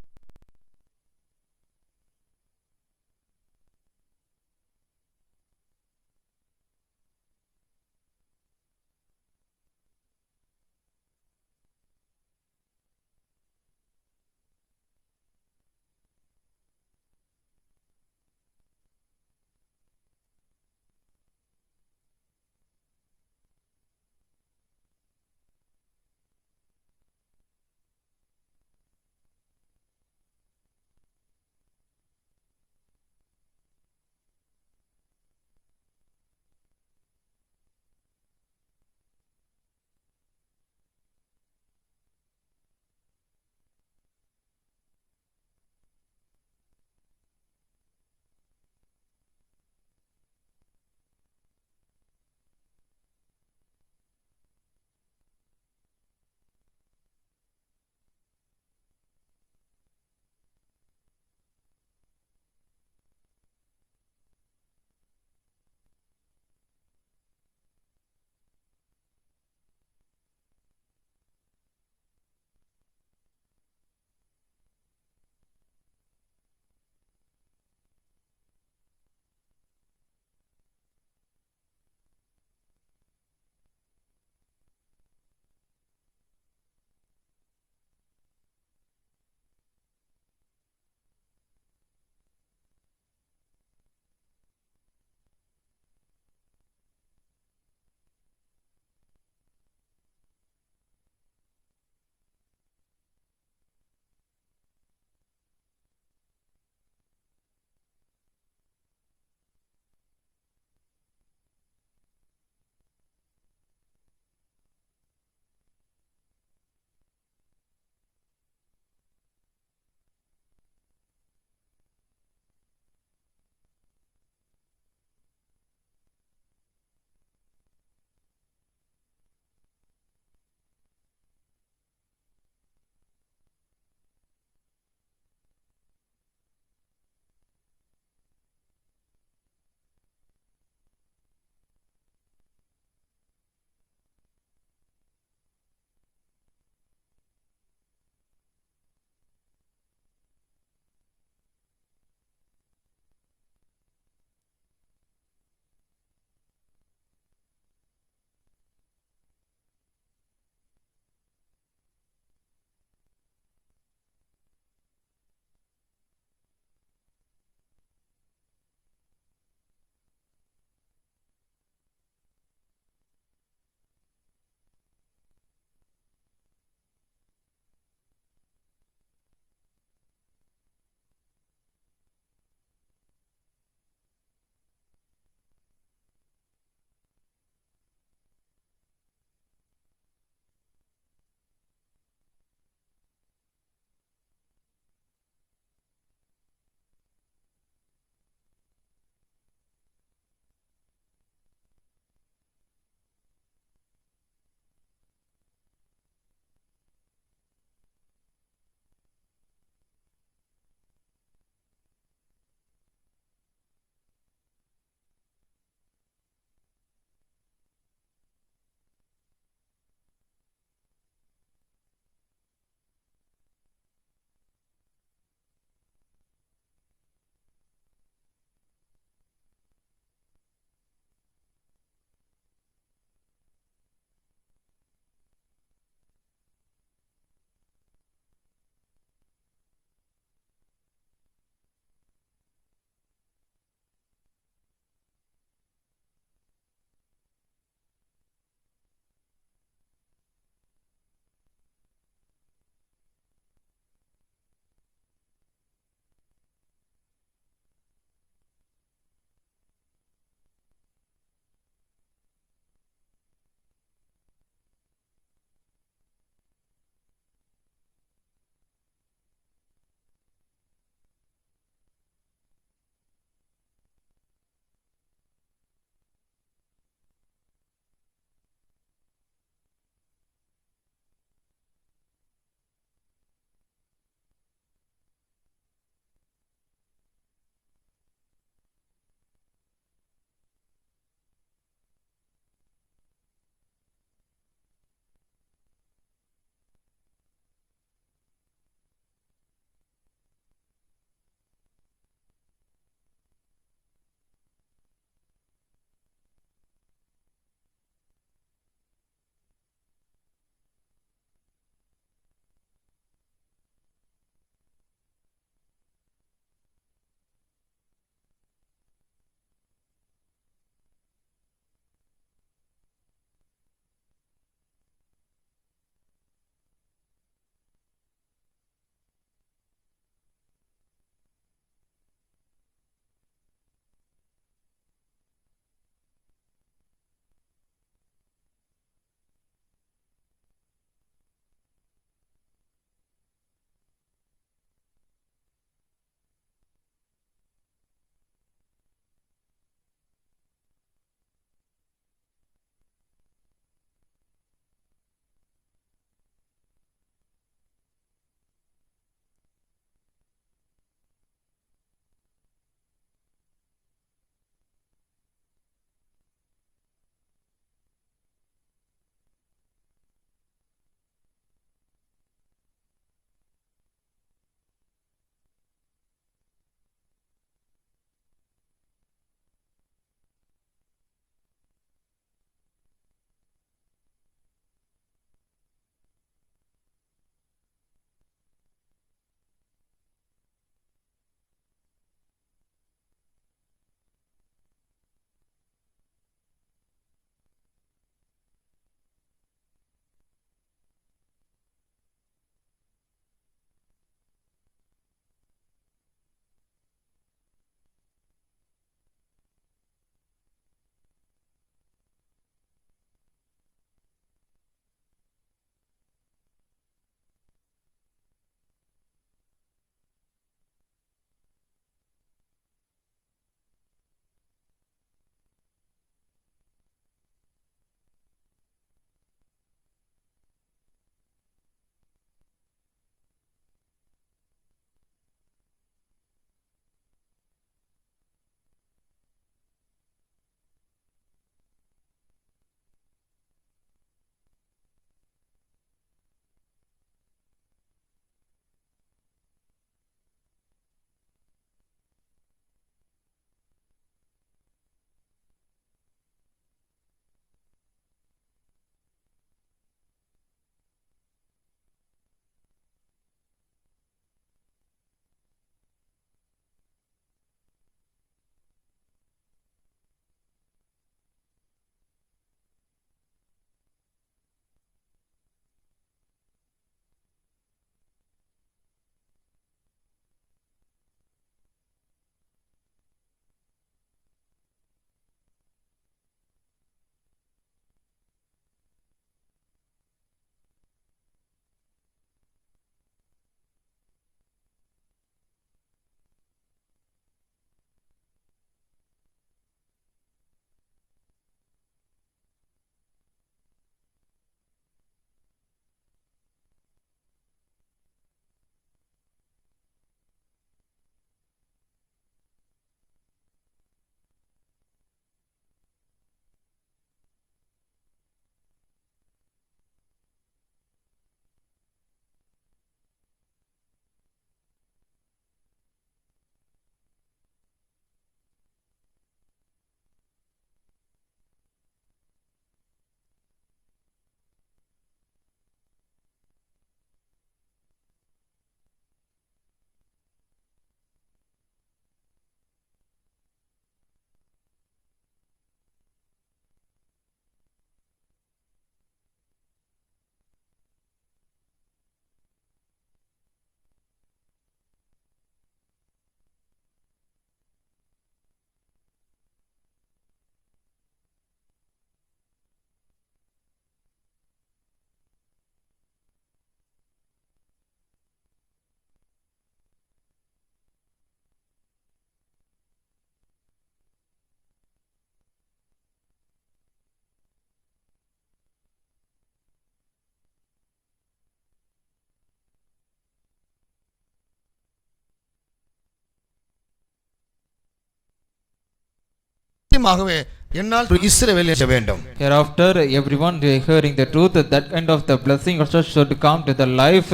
நிச்சயமாகவே என்னால் இஸ்ரவேல் என்ற வேண்டும். Hereafter everyone hearing the truth, that kind of the blessing also should come to the life,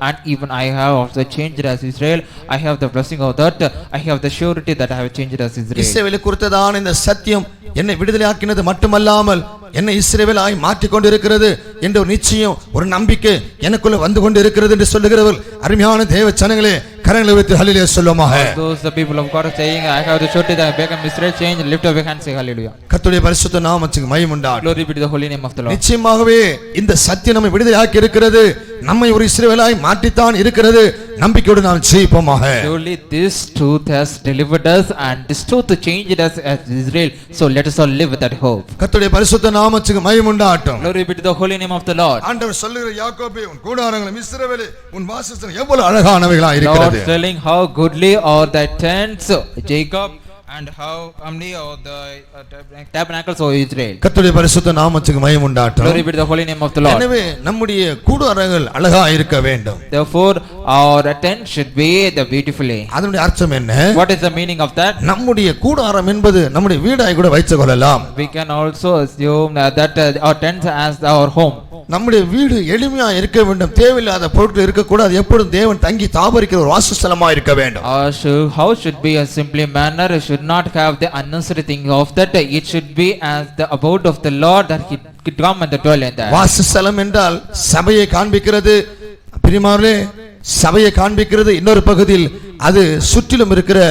and even I have also changed as Israel. I have the blessing of that. I have the surety that I have changed as Israel. இஸ்ரவேலை குறித்ததான இந்த சத்தியம் என்னை விடுதலையாக்கினது மட்டுமல்லாமல் என்னை இஸ்ரவேலாய் மாற்றிக் கொண்டிருக்கிறது என்ற ஒரு நிச்சயம், ஒரு நம்பிக்கை எனக்குள்ள வந்து கொண்டு இருக்கிறது என்று சொல்லுகிறவர் அருமையான தேவ ஜனங்களே, கரங்களை வைத்து ஹல்லேலூயா சொல்லுவோமாக. Those the people of God are saying, I have the surety that I become Israel, change, lift up your hands, say hallelujah. கர்த்தருடைய பரிசுத்த நாமத்துக்கு மகிமை உண்டாகட்டும். Glory be to the holy name of the Lord. நிச்சயமாகவே இந்த சத்தியம் நம்மை விடுதலையாக்கி இருக்கிறது, நம்மை ஒரு இஸ்ரவேலாய் மாற்றித்தான் இருக்கிறது. நம்பிக்கையோடு நாம் ஜெயிப்போமாக. Surely this truth has delivered us, and this truth changed us as Israel, so let us all live with that hope. கர்த்தருடைய பரிசுத்த நாமத்துக்கு மகிமை உண்டாகட்டும். Glory be to the holy name of the Lord. ஆண்டவர் சொல்லுகிற யாக்கோபே, உன் கூடாரங்களும் இஸ்ரவேலே உன் வாசஸ்தலம் எவ்வளவு அழகானவைகளா இருக்கிறது. Lord telling how goodly are thy tents, Jacob, and how comely are the tabernacles of Israel. கர்த்தருடைய பரிசுத்த நாமத்துக்கு மகிமை உண்டாகட்டும். Glory be to the holy name of the Lord. எனவே நம்முடைய கூடாரங்கள் அழகா இருக்க வேண்டும். Therefore our tent should be the beautifully. அதனுடைய அர்த்தம் என்ன? What is the meaning of that? நம்முடைய கூடாரம் என்பது நம்முடைய வீடாய் கூட வைத்துக் கொள்ளலாம். We can also assume that our tent as our home. நம்முடைய வீடு எளிமையா இருக்க வேண்டும், தேவையில்லாத பொருட்கள் இருக்கக்கூடாது, எப்பொழுதும் தேவன் தங்கி தாபரிக்கிற ஒரு வாசஸ்தலமா இருக்க வேண்டும். Our house should be a simply manner, it should not have the unnecessary thing of that. It should be as the abode of the Lord, that he could come and dwell in that. வாசஸ்தலம் என்றால் சபையை காண்பிக்கிறது. பிரியமானவர்களே, சபையை காண்பிக்கிறது. இன்னொரு பகுதியில் அது சுற்றிலும் இருக்கிற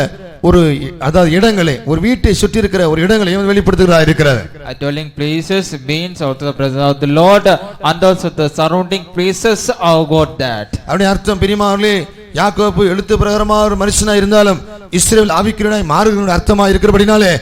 ஒரு, அதாவது இடங்களை, ஒரு வீட்டை சுற்றி இருக்கிற ஒரு இடங்களை வெளிப்படுத்துகிறதா இருக்கிறது. Dwelling places means also the presence of the Lord, and also the surrounding places are got that. அப்படி அர்த்தம். பிரியமானவர்களே, யாக்கோபு எழுத்து பிரகாரமாக ஒரு மனுஷனா இருந்தாலும் இஸ்ரவேல் ஆவிக்குரியனாய் மாறுகிற அர்த்தமா இருக்கிறபடினாலே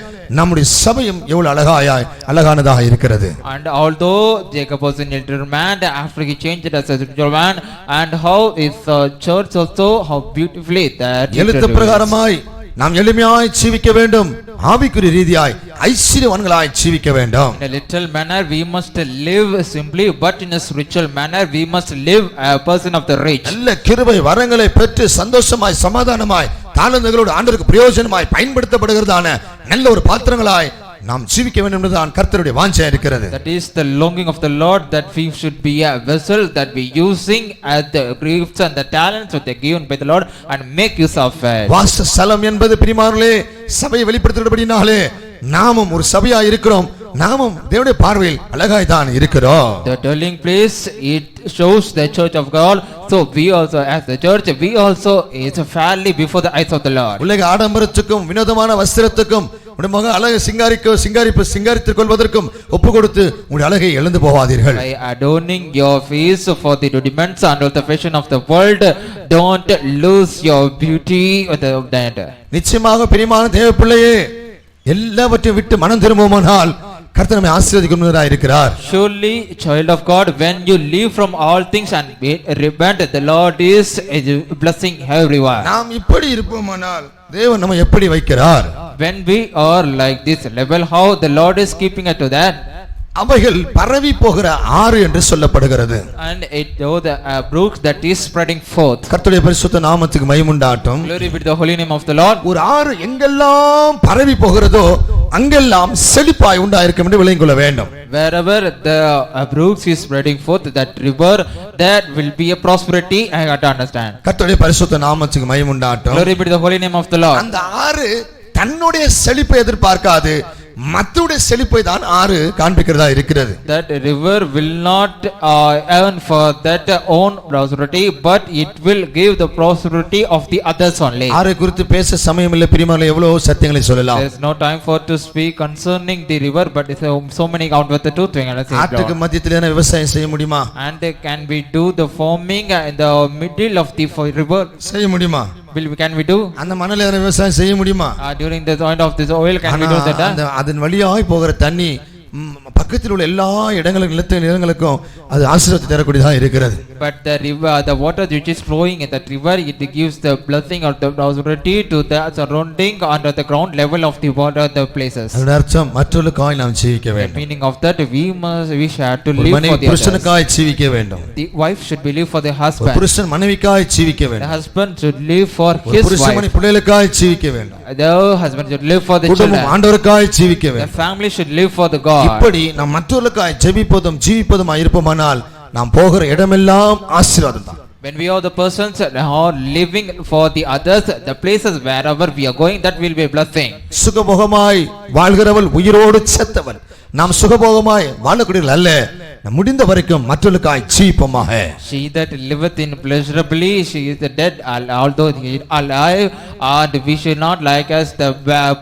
நம்முடைய சபையும் எவ்வளவு அழகானதாக இருக்கிறது. And although Jacob was an elder man, after he changed as a spiritual man, and how is the church also, how beautifully that எழுத்து பிரகாரமாய் நாம் எளிமையாய் ஜீவிக்க வேண்டும், ஆவிக்குரிய ரீதியாய் ஐஸ்வரியவான்களாய் ஜீவிக்க வேண்டும். In a little manner we must live simply, but in a spiritual manner we must live a person of the rich. நல்ல கிருபை வரங்களை பெற்று சந்தோஷமாய் சமாதானமாய் தாளந்துகளோடு ஆண்டவருக்கு பிரயோஜனமாய் பயன்படுத்தப்படுகிறதான நல்ல ஒரு பாத்திரங்களாய் நாம் ஜீவிக்க வேண்டும் என்றுதான் கர்த்தருடைய வாஞ்சையா இருக்கிறது. That is the longing of the Lord, that we should be a vessel that we using as the gifts and the talents that they given by the Lord, and make use of it. வாசஸ்தலம் என்பது பிரியமானவர்களே சபையை வெளிப்படுத்துகிறபடினாலே நாமும் ஒரு சபையா இருக்கிறோம், நாமும் தேவனுடைய பார்வையில் அழகாய் தான் இருக்கிறோம். The dwelling place, it shows the church of God, so we also as the church, we also is fairly before the eyes of the Lord. உலக ஆடம்பரத்துக்கும் வினோதமான வஸ்திரத்துக்கும் உடைய முக அழகை சிங்காரித்துக் கொள்வதற்கும் ஒப்பு கொடுத்து உடைய அழகை இழந்து போவாதீர்கள். By adorning your face for the rudiments and the fashion of the world, don't lose your beauty with that. நிச்சயமாக பிரியமான தேவ பிள்ளையே, எல்லாவற்றையும் விட்டு மனம் திரும்புமானால் கர்த்தர் நம்மை ஆசீர்வதிக்கிறவராய் இருக்கிறார். Surely child of God, when you leave from all things and repent, the Lord is blessing everyone. நாம் இப்படி இருப்போமானால் தேவன் நம்மை எப்படி வைக்கிறார்? When we are like this level, how the Lord is keeping it to that? அவைகள் பரவி போகிற ஆறு என்று சொல்லப்படுகிறது. And it the brooks that is spreading forth. கர்த்தருடைய பரிசுத்த நாமத்துக்கு மகிமை உண்டாகட்டும். Glory be to the holy name of the Lord. ஒரு ஆறு எங்கெல்லாம் பரவி போகிறதோ அங்கெல்லாம் செழிப்பாய் உண்டாயிருக்கும் என்று விளங்கிக் கொள்ள வேண்டும். Wherever the brooks is spreading forth, that river, that will be a prosperity. I got to understand. கர்த்தருடைய பரிசுத்த நாமத்துக்கு மகிமை உண்டாகட்டும். Glory be to the holy name of the Lord. அந்த ஆறு தன்னுடைய செழிப்பை எதிர்பார்க்காது, மத்தவருடைய செழிப்பை தான் ஆறு காண்பிக்கிறதா இருக்கிறது. That river will not earn for that own prosperity, but it will give the prosperity of the others only. ஆறு குறித்து பேச சமயம் இல்லை பிரியமானவர்களே, எவ்வளவு சத்தியங்களை சொல்லலாம். There is no time for to speak concerning the river, but so many out with the truth thing. ஆற்றுக்கு மத்தியிலே விவசாயம் செய்ய முடியுமா? And can we do the farming in the middle of the river? செய்ய முடியுமா? Can we do? அந்த மணல விவசாயம் செய்ய முடியுமா? During the point of this oil, can we do that? அதன் வழியாய் போகிற தண்ணி பக்கத்தில் உள்ள எல்லா நிலங்களுக்கும் அது ஆசீர்வாதத்தை தரக்கூடியதாக இருக்கிறது. But the river, the water which is flowing in that river, it gives the blessing or the prosperity to the surrounding under the ground level of the water, the places. அதன் அர்த்தம் மற்றவர்களுக்காய் நாம் ஜீவிக்க வேண்டும். The meaning of that, we shall to live for the புருஷனுக்காய் ஜீவிக்க வேண்டும். The wife should be live for the husband. புருஷன் மனைவிக்காய் ஜீவிக்க வேண்டும். The husband should live for his wife. புருஷன் மனைவி பிள்ளைகளுக்காய் ஜீவிக்க வேண்டும். The husband should live for the children. குடும்பம் ஆண்டவருக்காய் ஜீவிக்க வேண்டும். The family should live for the God. இப்படி நாம் மற்றவர்களுக்காய் ஜெபிப்பதும் ஜீவிப்பதுமாய் இருப்போமானால் நாம் போகிற இடமெல்லாம் ஆசீர்வாதம் தான். When we are the persons who are living for the others, the places wherever we are going, that will be a blessing. சுகபோகமாய் வாழ்கிறவள் உயிரோடு செத்தவள். நாம் சுகபோகமாய் வாழக்கூடியவர்கள் அல்ல, முடிந்த வரைக்கும் மற்றவர்களுக்காய் ஜீவிப்போமாக. She that liveth in pleasurably, she is the dead, although he is alive, and we should not like as the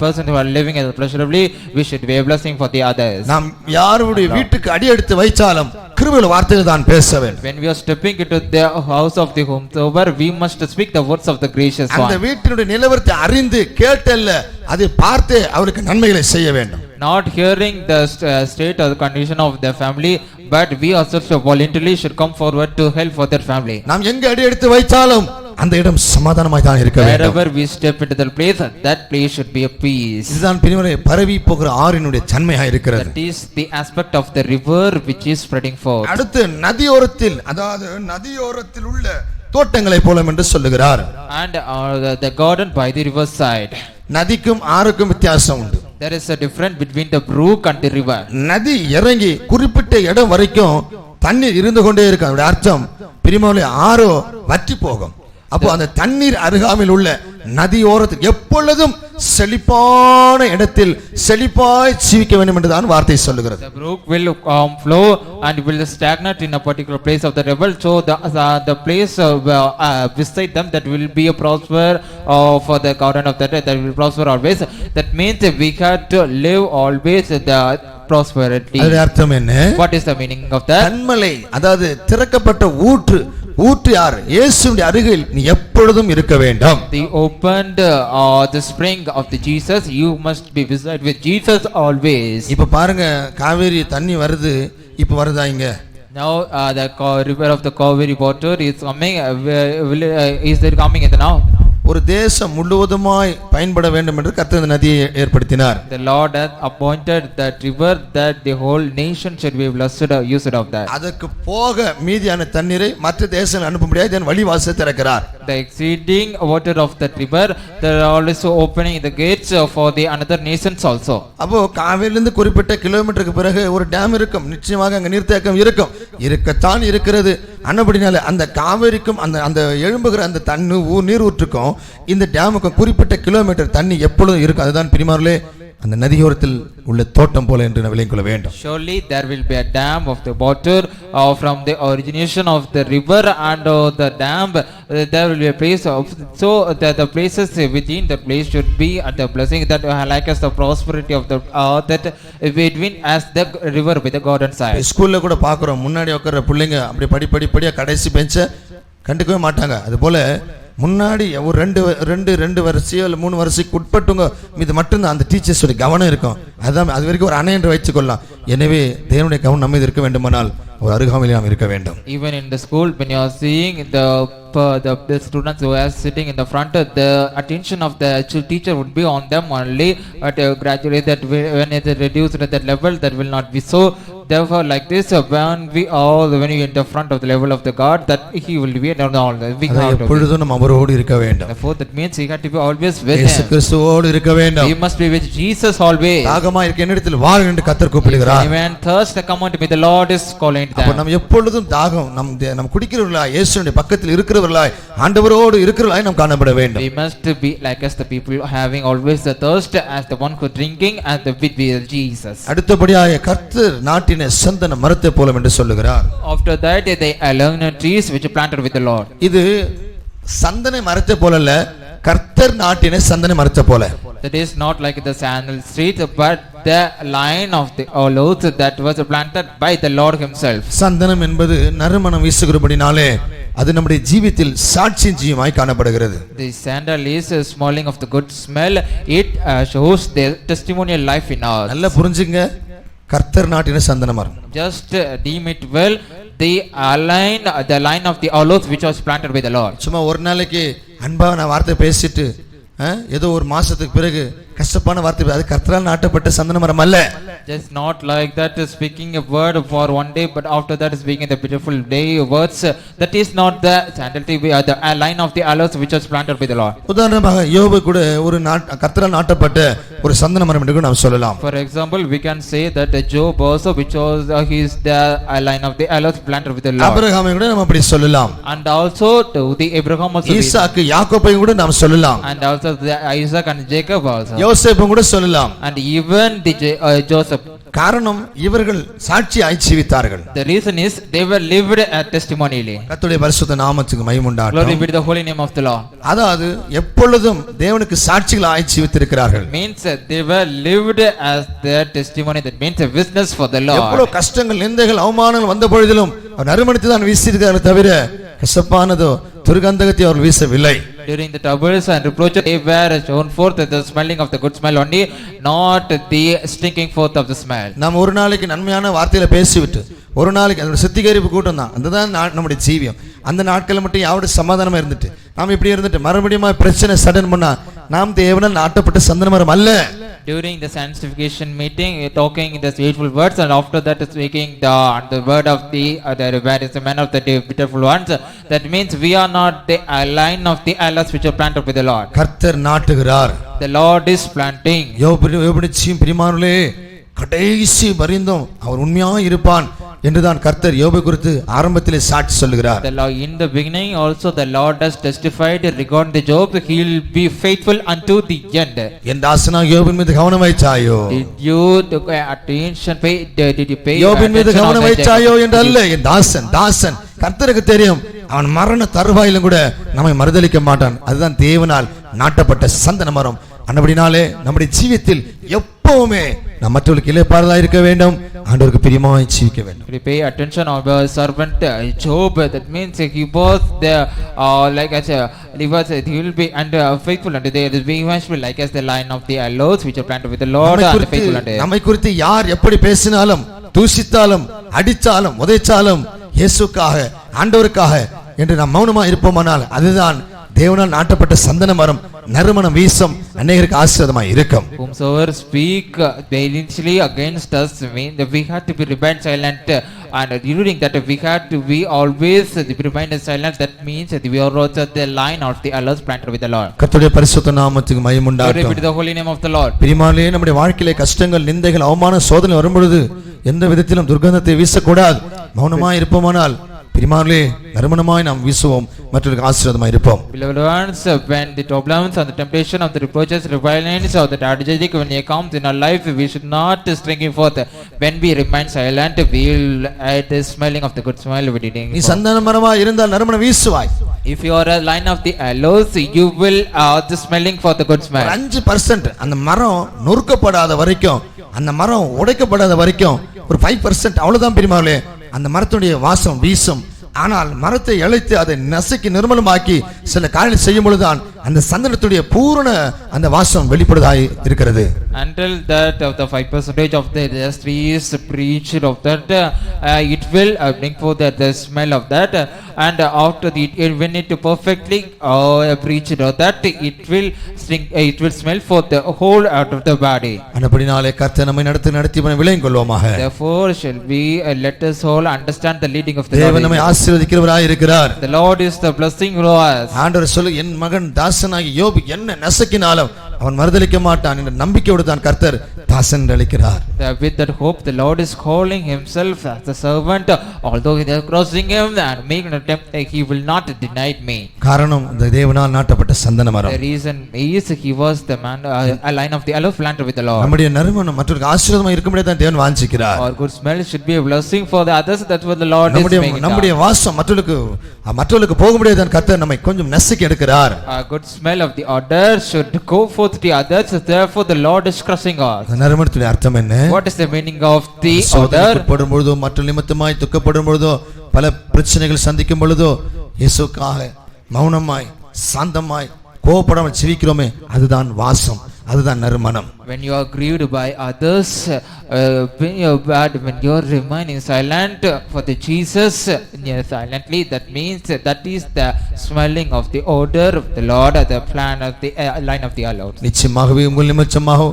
person who are living as pleasurably, we should be a blessing for the others. நாம் யாருடைய வீட்டுக்கு அடி எடுத்து வைச்சாலும் கிருபையுள்ள வார்த்தைகள் தான் பேச வேண்டும். When we are stepping into the house of the whomsoever, we must speak the words of the gracious one. அந்த வீட்டினுடைய நிலவரத்தை அறிந்து கேட்டல்ல, அதை பார்த்து அவருக்கு நன்மைகளை செய்ய வேண்டும். Not hearing the state or the condition of their family, but we also voluntarily should come forward to help for their family. நாம் எங்க அடி எடுத்து வைச்சாலும் அந்த இடம் சமாதானமாய் தான் இருக்க வேண்டும். Wherever we step into the place, that place should be a peace. இதுதான் பிரிவினை பரவி போகிற ஆறினுடைய தன்மையாக இருக்கிறது. That is the aspect of the river which is spreading forth. அடுத்து நதியோரத்தில், அதாவது நதியோரத்தில் உள்ள தோட்டங்களை போல என்று சொல்லுகிறார். And the garden by the river side. நதிக்கும் ஆறுக்கும் வித்தியாசம் உண்டு. There is a difference between the brook and the river. நதி இறங்கி குறிப்பிட்ட இடம் வரைக்கும் தண்ணீர் இருந்து கொண்டே இருக்கு. அதோட அர்த்தம் பிரிமோலே ஆறோ வற்றி போகும். அப்போ அந்த தண்ணீர் அருகாமையில் உள்ள நதியோரத்தில் எப்பொழுதும் செழிப்பான இடத்தில் செழிப்பாய் ஜீவிக்க வேண்டும் என்று தான் வார்த்தை சொல்லுகிறது. The brook will flow and will stagnate in a particular place of the river, so the place beside them that will be a prosper for the garden of that will prosper always. That means we have to live always the prosperity. அதோட அர்த்தம் என்ன? What is the meaning of that? கன்மலை, அதாவது திறக்கப்பட்ட ஊற்று யார்? இயேசுவின் அருகில் நீ எப்பொழுதும் இருக்க வேண்டும். The opened the spring of the Jesus, you must be beside with Jesus always. இப்ப பாருங்க, காவேரி தண்ணி வருது, இப்ப வருதா இங்க? Now the river of the Kaveri water is coming. Is there coming in the now? ஒரு தேசம் முழுவதுமாய் பயன்பட வேண்டும் என்று கர்த்தர் இந்த நதியை ஏற்படுத்தினார். The Lord hath appointed that river that the whole nation should be blessed used of that. அதற்கு போக மீதியான தண்ணீரை மற்ற தேசங்களுக்கு அனுப்பும்படியாக இதன் வழிவாசலை திறக்கிறார். The exceeding water of that river, they are also opening the gates for the another nations also. அப்போ காவேரியிலிருந்து குறிப்பிட்ட கிலோமீட்டருக்கு பிறகு ஒரு டேம் இருக்கும், நிச்சயமாக அங்க நீர்த்தேக்கம் இருக்கும், இருக்கத்தான் இருக்கிறது. அன்னபடினால அந்த காவேரிக்கும் அந்த எழும்புகிற அந்த நீர் ஊற்றுக்கும் இந்த டேமுக்கும் குறிப்பிட்ட கிலோமீட்டர் தண்ணி எப்பொழுதும் இருக்கும். அதுதான் பிரிமார்களே அந்த நதியோரத்தில் உள்ள தோட்டம் போல என்று விளங்கிக் கொள்ள வேண்டும். Surely there will be a dam of the water from the origination of the river, and the dam there will be a place of, so the places within the place should be at the blessing that like as the prosperity of the that between as the river with the garden side. ஸ்கூல்ல கூட பாக்குறோம், முன்னாடி உட்கார்ற பிள்ளைங்க அப்படி படிப்படியா கடைசி பெஞ்ச கண்டுக்கவே மாட்டாங்க. அது போல முன்னாடி ஒரு ரெண்டு வரிசையோ இல்லை 3 வரிசைக்கு உட்பட்டுங்க இது மட்டும்தான் அந்த டீச்சர்ஸோட கவனம் இருக்கும். அதுதான் அது வரைக்கும் ஒரு அணை என்று வச்சுக்கொள்ளலாம். எனவே தேவனுடைய கவனம் நம்ம இருக்க வேண்டுமானால் ஒரு அருகாமையில் நாம் இருக்க வேண்டும். Even in the school, when you are seeing the students who are sitting in the front, the attention of the teacher would be on them only. But gradually that when it is reduced at that level, that will not be so. Therefore, like this, when you in the front of the level of the God, that He will be around all. எப்பொழுதும் நாம் அவரோடு இருக்க வேண்டும். Therefore, that means we have to be always with இயேசு Him. கிறிஸ்துவோடு இருக்க வேண்டும். We must be with Jesus always. தாகமா இருக்க என்னிடத்தில் வா என்று கர்த்தர் கூப்பிடுகிறார். Even thirst come unto me, the Lord is calling them. அப்ப நாம் எப்பொழுதும் தாகம் நாம் குடிக்கிறவர்களாய் இயேசுவின் பக்கத்தில் இருக்கிறவர்களாய் ஆண்டவரோடு இருக்கிறவர்களாய் நாம் காணப்பட வேண்டும். We must be like as the people having always the thirst, as the one who drinking, and the with Jesus. அடுத்தபடியாக கர்த்தர் நாட்டின சந்தன மரத்தை போல என்று சொல்லுகிறார். After that they alone trees which are planted with the Lord. இது சந்தன மரத்தை போல அல்ல, கர்த்தர் நாட்டின சந்தன மரத்தை போல. That is not like the sandal street, but the line of the olives that was planted by the Lord Himself. சந்தனம் என்பது நறுமணம் வீசுகிறபடினாலே அது நம்முடைய ஜீவித்தில் சாட்சியின் ஜீவமாய் காணப்படுகிறது. The sandal is a smelling of the good smell. It shows the testimonial life in us. நல்லா புரிஞ்சுங்க, கர்த்தர் நாட்டின சந்தன மரம். Just deem it well, the line of the olives which was planted by the Lord. சும்மா ஒரு நாளைக்கு அன்பா நான் வார்த்தை பேசிட்டு ஏதோ ஒரு மாசத்துக்கு பிறகு கஷ்டப்பான வார்த்தை, அது கர்த்தரால் நாட்டப்பட்ட சந்தன மரம் அல்ல. Just not like that, speaking a word for one day, but after that speaking the beautiful day words. That is not the line of the olives which was planted by the Lord. உதாரணமாக யோபு கூட ஒரு கர்த்தரால் நாட்டப்பட்ட ஒரு சந்தன மரம் என்று நாம் சொல்லலாம். For example, we can say that Job also, which was the line of the olives planted with the Lord. ஆபிரகாமை கூட நாம் அப்படி சொல்லலாம். And also to the Abraham also. ஈசாக்கு யாக்கோபை கூட நாம் சொல்லலாம். And also the Isaac and Jacob also. யோசேப்பு கூட சொல்லலாம். And even the Joseph. காரணம் இவர்கள் சாட்சியாய் ஜீவித்தார்கள். The reason is they were lived testimonially. கர்த்தருடைய பரிசுத்த நாமத்துக்கு மகிமை உண்டாகட்டும். Glory be to the holy name of the Lord. அதாவது எப்பொழுதும் தேவனுக்கு சாட்சிகளாய் ஜீவித்திருக்கிறார்கள். Means they were lived as their testimony. That means a witness for the Lord. எவ்வளவு கஷ்டங்கள் நிந்தைகள் அவமானங்கள் வந்த பொழுதிலும் அவர் நறுமணத்தை தான் வீசியிருக்கிறார்கள் தவிர கசப்பானதோ துர்கந்தகத்தை அவர் வீசவில்லை. During the troubles and reproaches they were shown forth the smelling of the good smell only, not the stinking forth of the smell. நாம் ஒரு நாளைக்கு நன்மையான வார்த்தையில பேசிவிட்டு ஒரு நாளைக்கு அந்த சுத்திகரிப்பு கூட்டம் தான், அதுதான் நம்முடைய ஜீவியம். அந்த நாட்களில் மட்டும் யாவோட சமாதானமா இருந்துட்டு நாம் இப்படி இருந்துட்டு மறுபடியும் பிரச்சனை சடன் பண்ணா நாம் தேவனால் நாட்டப்பட்ட சந்தன மரம் அல்ல. During the sanctification meeting, talking the faithful words, and after that speaking the word of the where is the man of the beautiful ones. That means we are not the line of the olives which are planted with the Lord. கர்த்தர் நாட்டுகிறார். The Lord is planting. யோபுடைய பிரியமானவர்களே, கடைசி பரிந்தும் அவர் உண்மையாக இருப்பான் என்றுதான் கர்த்தர் யோபு குறித்து ஆரம்பத்திலே சாட்சி சொல்கிறார். In the beginning also the Lord has testified regarding the Job, he will be faithful unto the end. என் தாசனாகிய யோபின் மீது கவனம் வைச்சாயோ? Did you pay யோபின் மீது கவனம் வைச்சாயோ என்றல்ல, என் தாசன் கர்த்தருக்கு தெரியும் அவன் மரண தருவாயிலும் கூட நம்மை மறுதலிக்க மாட்டான். அதுதான் தேவனால் நாட்டப்பட்ட சந்தன மரம். அந்தபடினாலே நம்முடைய ஜீவியத்தில் எப்பவுமே நாம் மற்றவர்களுக்கு இளைப்பாறுதலா இருக்க வேண்டும், ஆண்டவருக்கு பிரியமாய் ஜீவிக்க வேண்டும். We pay attention of the servant Job. That means he was the he will be and faithful unto the eventually like as the line of the olives which are planted with the Lord and faithful unto. நம்மை குறித்து யார் எப்படி பேசினாலும் தூஷித்தாலும் அடித்தாலும் உதைச்சாலும் இயேசுக்காக ஆண்டவருக்காக என்று நாம் மௌனமா இருப்போமானால் அதுதான் தேவனால் நாட்டப்பட்ட சந்தன மரம், நறுமணம் வீசும், அநேகருக்கு ஆசீர்வாதமாய் இருக்கும். Whomsoever speak initially against us, mean that we have to be remain silent, and during that we have to be always remain silent. That means that we are also the line of the olives planted with the Lord. கர்த்தருடைய பரிசுத்த நாமத்துக்கு மகிமை உண்டாகட்டும். Glory be to the holy name of the Lord. பிரியமானவர்களே, நம்முடைய வாழ்க்கையிலே கஷ்டங்கள், நிந்தைகள், அவமான, சோதனை வரும்பொழுது எந்த விதத்திலும் துர்கந்தத்தை வீசக்கூடாது. மௌனமாய் இருப்போமானால் பிரியமானவர்களே நறுமணமாய் நாம் வீசுவோம், மற்றவர்களுக்கு ஆசீர்வாதமாய் இருப்போம். Beloved ones, when the problems and the temptation of the reproaches, revilings or the tragedy when they come in our life, we should not string forth. When we remain silent, we will add the smelling of the good smell we did. நீ சந்தன மரமாய் இருந்தால் நறுமணம் வீசுவாய். If you are a line of the aloes, you will the smelling for the good smell. 5% அந்த மரம் நொறுக்கப்படாத வரைக்கும், அந்த மரம் உடைக்கப்படாத வரைக்கும் ஒரு 5% அவ்வளவுதான் பிரியமானவர்களே அந்த மரத்துடைய வாசம் வீசும். ஆனால் மரத்தை இழைத்து அதை நசுக்கி நிர்மலமாக்கி சில காரியங்களை செய்யும் பொழுதுதான் அந்த சந்தனத்துடைய பூரண அந்த வாசம் வெளிப்படுதாய் இருக்கிறது. Until that of the 5% of the trees preached of that, it will bring forth the smell of that, and after when it perfectly preached of that, it will smell for the whole out of the body. அந்தபடினாலே கர்த்தர் நம்மை நடத்தி விளையும் கொள்வோமாக. Therefore shall we let us all understand the leading of the தேவன் நம்மை ஆசீர்வதிக்கிறவராய் இருக்கிறார். The Lord is the blessing Lord. ஆண்டவர் சொல்லு, என் மகன் தாசனாகி யோபு என்ன நசுக்கினாலும் அவன் மறுதலிக்க மாட்டான் என்ற நம்பிக்கையோடு தான் கர்த்தர் தாசன் அளிக்கிறார். With that hope the Lord is calling himself as the servant, although they are crossing him and making an attempt, he will not deny me. காரணம் இந்த தேவனால் நாட்டப்பட்ட சந்தன மரம். The reason is he was the man a line of the olive planted with the Lord. நம்முடைய நறுமணம் மற்றவருக்கு ஆசீர்வாதமா இருக்கும்படி தான் தேவன் வாஞ்சிக்கிறார். Our good smell should be a blessing for the others. That's what the Lord is making. நம்முடைய வாசம் மற்றவருக்கு போகும்படி தான் கர்த்தர் நம்மை கொஞ்சம் நசுக்கி எடுக்கிறார். A good smell of the odor should go forth to others. Therefore the Lord is crushing us. நறுமணத்துடைய அர்த்தம் என்ன? What is the meaning of the odor? சோதனைப்படும் பொழுதோ மற்ற நிமித்தமாய் துக்கப்படும் பொழுதோ பல பிரச்சனைகள் சந்திக்கும் பொழுதோ இயேசுக்காக மௌனமாய் சாந்தமாய் கோபப்படாமல் ஜீவிக்கிறோமே அதுதான் வாசம். அதுதான் நறுமணம். When you are grieved by others, when you are bad, when you are remaining silent for the Jesus, silently, that means that is the smelling of the odor of the Lord, the plan of the line of the Lord. நிச்சயமாகவே உங்கள் நிமித்தமாக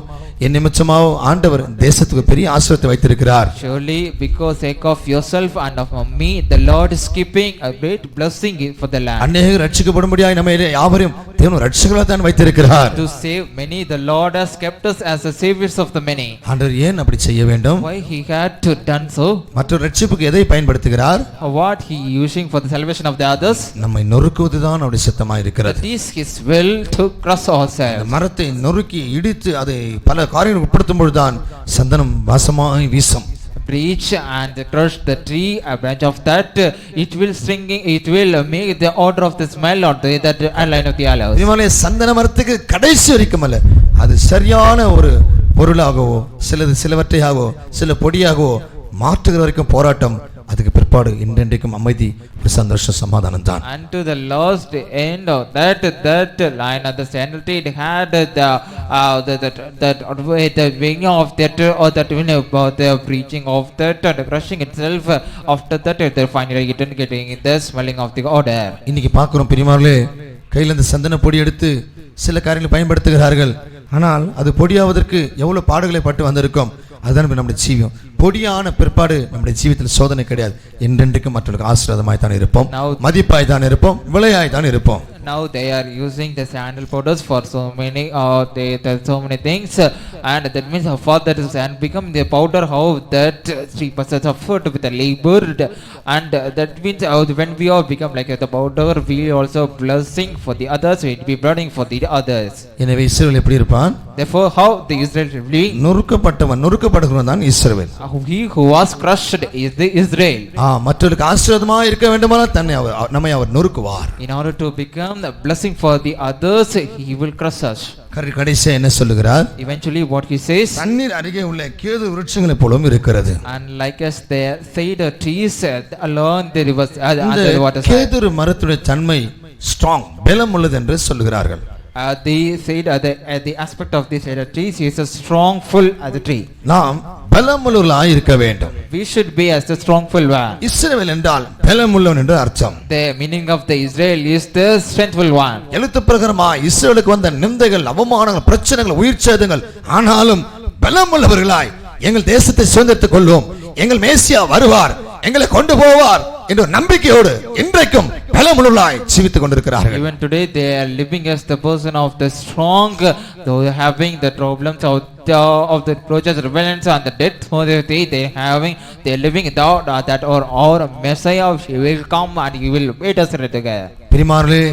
என் நிமித்தமாக ஆண்டவர் தேசத்துக்கு பெரிய ஆசீர்வாதத்தை வைத்திருக்கிறார். Surely because sake of yourself and of me, the Lord is keeping a great blessing for the land. அநேகர் ரட்சிக்கப்படும்படியாக நம்மை யாவரையும் தேவன் ரட்சகர்களாக தான் வைத்திருக்கிறார். To save many, the Lord has kept us as the saviors of the many. ஆண்டவர் ஏன் அப்படி செய்ய வேண்டும்? Why he had to done so? மற்ற ரட்சிப்புக்கு எதை பயன்படுத்துகிறார்? What he using for the salvation of the others? நம்மை நொறுக்குவதுதான் அவருடைய சித்தமாக இருக்கிறது. That is his will to crush ourselves. மரத்தை நொறுக்கி இடித்து அதை பல காரியங்களுக்கு உட்படுத்தும் பொழுதுதான் சந்தனம் வாசமாய் வீசும். Breach and crush the tree, a branch of that, it will make the odor of the smell or that line of the aloes. இவனே சந்தன மரத்துக்கு கடைசி வரைக்கும் அல்ல, அது சரியான ஒரு பொருளாகவோ சிலவற்றையாகவோ சில பொடியாகவோ மாற்றுகிற வரைக்கும் போராட்டம். அதுக்கு பிற்பாடு இன்றைக்கும் அமைதி, சந்தோஷம், சமாதானம் தான். And to the last end of that line of the sandal tree, it had the wing of that or that about the preaching of that and the crushing itself. After that, they finally getting the smelling of the odor. இன்னைக்கு பார்க்கிறோம் பிரியமானவர்களே, கையில இந்த சந்தன பொடி எடுத்து சில காரியங்களை பயன்படுத்துகிறார்கள். ஆனால் அது பொடியாவதற்கு எவ்வளவு பாடுகளை பட்டு வந்திருக்கும். அதுதான் நம்முடைய ஜீவியம். பொடியான பிற்பாடு நம்முடைய ஜீவிதத்தில் சோதனை கிடையாது. என்றென்றைக்கும் மற்றவர்களுக்கு ஆசீர்வாதமாய் தான் இருப்போம், மதிப்பாய் தான் இருப்போம், விளையாய் தான் இருப்போம். Now they are using the sandal powders for so many so many things, and that means how far that is and become the powder, how that 3% of food with the labored, and that means how when we all become like the powder, we also blessing for the others, we be burning for the others. எனவே இஸ்ரவேல் எப்படி இருப்பான்? Therefore how the Israel will be நொறுக்கப்படுகிறவன் தான் இஸ்ரவேல். He who was crushed is the Israel. மற்றவர்களுக்கு ஆசீர்வாதமாக இருக்க வேண்டுமானால் நம்மை அவர் நொறுக்குவார். In order to become the blessing for the others, he will crush us. கடைசியா என்ன சொல்லுகிறார்? Eventually what he says, தண்ணீர் அருகே உள்ள கேது விருட்சங்களை போலவும் இருக்கிறது. And like as there cedar trees along the rivers under the water. கேதுரு மரத்துடைய தன்மை ஸ்ட்ராங், பலம் உள்ளது என்று சொல்லுகிறார்கள். They said the aspect of the cedar trees is a strong full as a tree. நாம் பலமுள்ளவர்களாய் இருக்க வேண்டும். We should be as the strong full one. இஸ்ரவேல் என்றால் பலமுள்ளவன் என்று அர்த்தம். The meaning of the Israel is the strengthful one. எழுத்து பிரகாரமாக இஸ்ரவேலுக்கு வந்த நிந்தைகள், அவமானங்கள், பிரச்சனைகள், உயிர் சேதங்கள், ஆனாலும் பலமுள்ளவர்களாய் எங்கள் தேசத்தை சுதந்திரித்துக் கொள்வோம், எங்கள் மேசியா வருவார், எங்களை கொண்டு போவார் என்ற நம்பிக்கையோடு இன்றைக்கும் பலமுள்ளவர்களாய் ஜீவித்துக் கொண்டிருக்கிறார்கள். Even today they are living as the person of the strong, though having the problems of the project rebellions and the death, they are living without that or our Messiah will come and he will wait us together. பிரியமானவர்களே,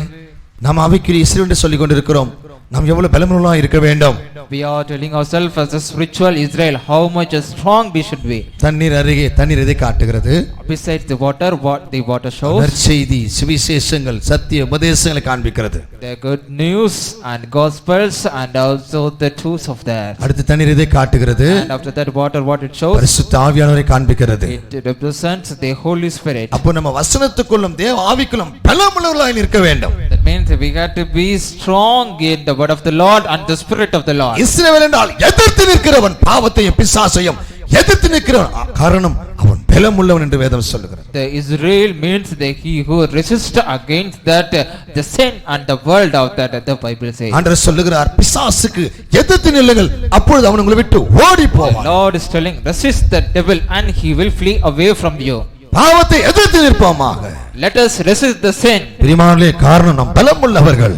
நாம் ஆவிக்குரிய இஸ்ரவேல் என்று சொல்லிக் கொண்டிருக்கிறோம். நாம் எவ்வளவு பலமுள்ளவர்களாய் இருக்க வேண்டும். We are telling ourselves as a spiritual Israel how much strong we should be. தண்ணீர் அருகே தண்ணீர் எதை காட்டுகிறது? Besides the water, what the water shows? நற்செய்தி, சுவிசேஷங்கள், சத்திய உபதேசங்களை காண்பிக்கிறது. The good news and gospels and also the truths of that. அடுத்து தண்ணீர் எதை காட்டுகிறது? And after that water what it shows? பரிசுத்த ஆவியானவரை காண்பிக்கிறது. It represents the Holy Spirit. அப்போ நம்ம வசனத்துக்குள்ளும் தேவ ஆவிக்குள்ளும் பலமுள்ளவர்களாய் இருக்க வேண்டும். That means we got to be strong in the word of the Lord and the spirit of the Lord. இஸ்ரவேல் என்றால் எதிர்த்து நிற்கிறவன், பாவத்தையும் பிசாசையும் எதிர்த்து நிற்கிறவன், காரணம் அவன் பலமுள்ளவன் என்று வேதம் சொல்லுகிறது. The Israel means the he who resist against that the sin and the world of that the Bible says. ஆண்டவர் சொல்லுகிறார், பிசாசுக்கு எதிர்த்து நில்லுங்கள், அப்பொழுது அவன் உங்களை விட்டு ஓடி போவான். The Lord is telling, resist the devil and he will flee away from you. பாவத்தை எதிர்த்து நிற்போமாக. Let us resist the sin. பிரியமானவர்களே, காரணம் நாம் பலமுள்ளவர்கள்.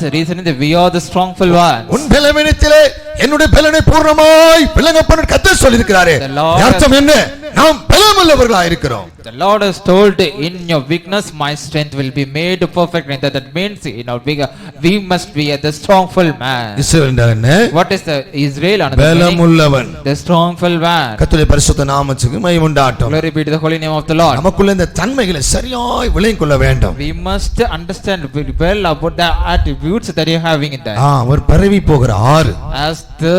The reason is we are the strongful ones. உன் பலவீனத்திலே என்னுடைய பலனை பூர்ணமாய் விளங்க பண்ண கர்த்தர் சொல்லியிருக்கிறாரே. அர்த்தம் என்ன? நாம் பலமுள்ளவர்களாய் இருக்கிறோம். The Lord has told, in your weakness my strength will be made perfect. And that means in our bigger we must be the strongful man. இஸ்ரவேல் என்றால் என்ன? What is the Israel? பலமுள்ளவன், the strongful man. கர்த்தருடைய பரிசுத்த நாமத்துக்கு மகிமை உண்டாகட்டும். Glory be to the holy name of the Lord. நமக்குள்ள இந்த தன்மைகளை சரியாய் விளங்கிக் கொள்ள வேண்டும். We must understand well about the attributes that you are having in that. ஒரு பரவி போகிற ஆறு, as the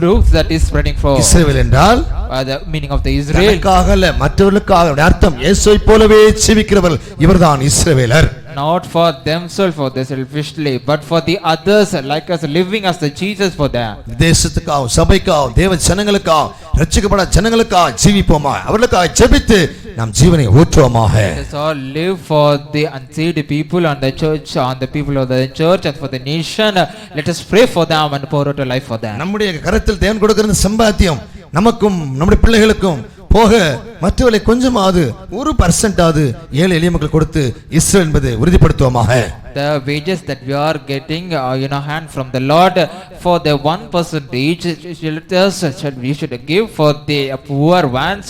brooks that is spreading forth. இஸ்ரவேல் என்றால் the meaning of the Israel. மற்றவர்களுக்காக அர்த்தம் இயேசுவை போலவே ஜீவிக்கிறவர் இவர்தான் இஸ்ரவேலர். not for themselves, for the selfishly, but for the others, like us, living as the Jesus for them. தேசத்துக்காக சபைக்காக தேவ ஜனங்களுக்காக ரட்சிக்கப்பட ஜனங்களுக்காக ஜீவிப்போமா, அவர்களுக்காக ஜெபித்து நாம் ஜீவனை ஊற்றுவோமாக. Let us all live for the unsaved people and the church, on the people of the church and for the nation. Let us pray for them and pour out a life for them. நம்முடைய கரத்தில் தேவன் கொடுக்கிற சம்பாத்தியம் நமக்கும் நம்முடைய பிள்ளைகளுக்கும் போக மற்றவர்களை கொஞ்சமாவது 1% ஏழை எளிய மக்கள் கொடுத்து இஸ்ரவேல் என்பதை உறுதிப்படுத்துவோமாக. The wages that we are getting hand from the Lord, for the 1% we should give for the poor ones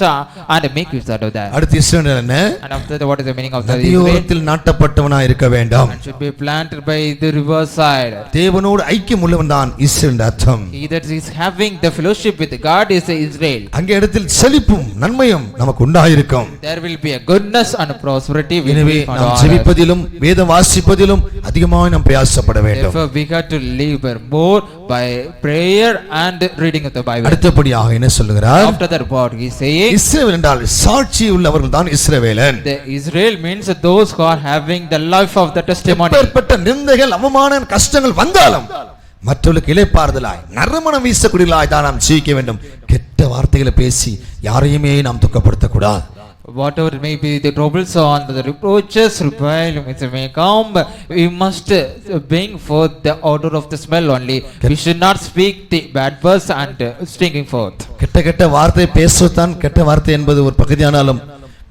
and make use out of that. அடுத்து இஸ்ரவேல் என்ன? And after that, what is the meaning of the நதியோரத்தில் நாட்டப்பட்டவனாய் இருக்க வேண்டும். And should be planted by the river side. தேவனோடு ஐக்கியம் உள்ளவன் தான் இஸ்ரவேல் அர்த்தம். He that is having the fellowship with God is Israel. அங்கே இடத்தில் செழிப்பும் நன்மையும் நமக்கு உண்டாயிருக்கும். There will be a goodness and prosperity. எனவே நாம் ஜெபிப்பதிலும் வேதம் வாசிப்பதிலும் அதிகமாக நாம் பிரயாசப்பட வேண்டும். Therefore we got to labor more by prayer and reading of the Bible. அடுத்தபடியாக என்ன சொல்லுகிறார்? After that what he saying? இஸ்ரவேல் என்றால் சாட்சி உள்ளவர்கள் தான் இஸ்ரவேலன். The Israel means those who are having the life of the testimony. எப்பேற்பட்ட நிந்தைகள் அவமான கஷ்டங்கள் வந்தாலும் மற்றவர்களுக்கு இளைப்பாறுதலாய் நறுமணம் வீசக்கூடியவர்களாய் தான் நாம் ஜீவிக்க வேண்டும். கெட்ட வார்த்தைகளை பேசி யாரையுமே நாம் துக்கப்படுத்தக்கூடாது. Whatever it may be, the troubles on the reproaches, revilings may come, we must bring forth the odor of the smell only. We should not speak the bad words and stinking forth. கெட்ட வார்த்தை பேசுவதுதான் கெட்ட வார்த்தை என்பது ஒரு பகுதியானாலும்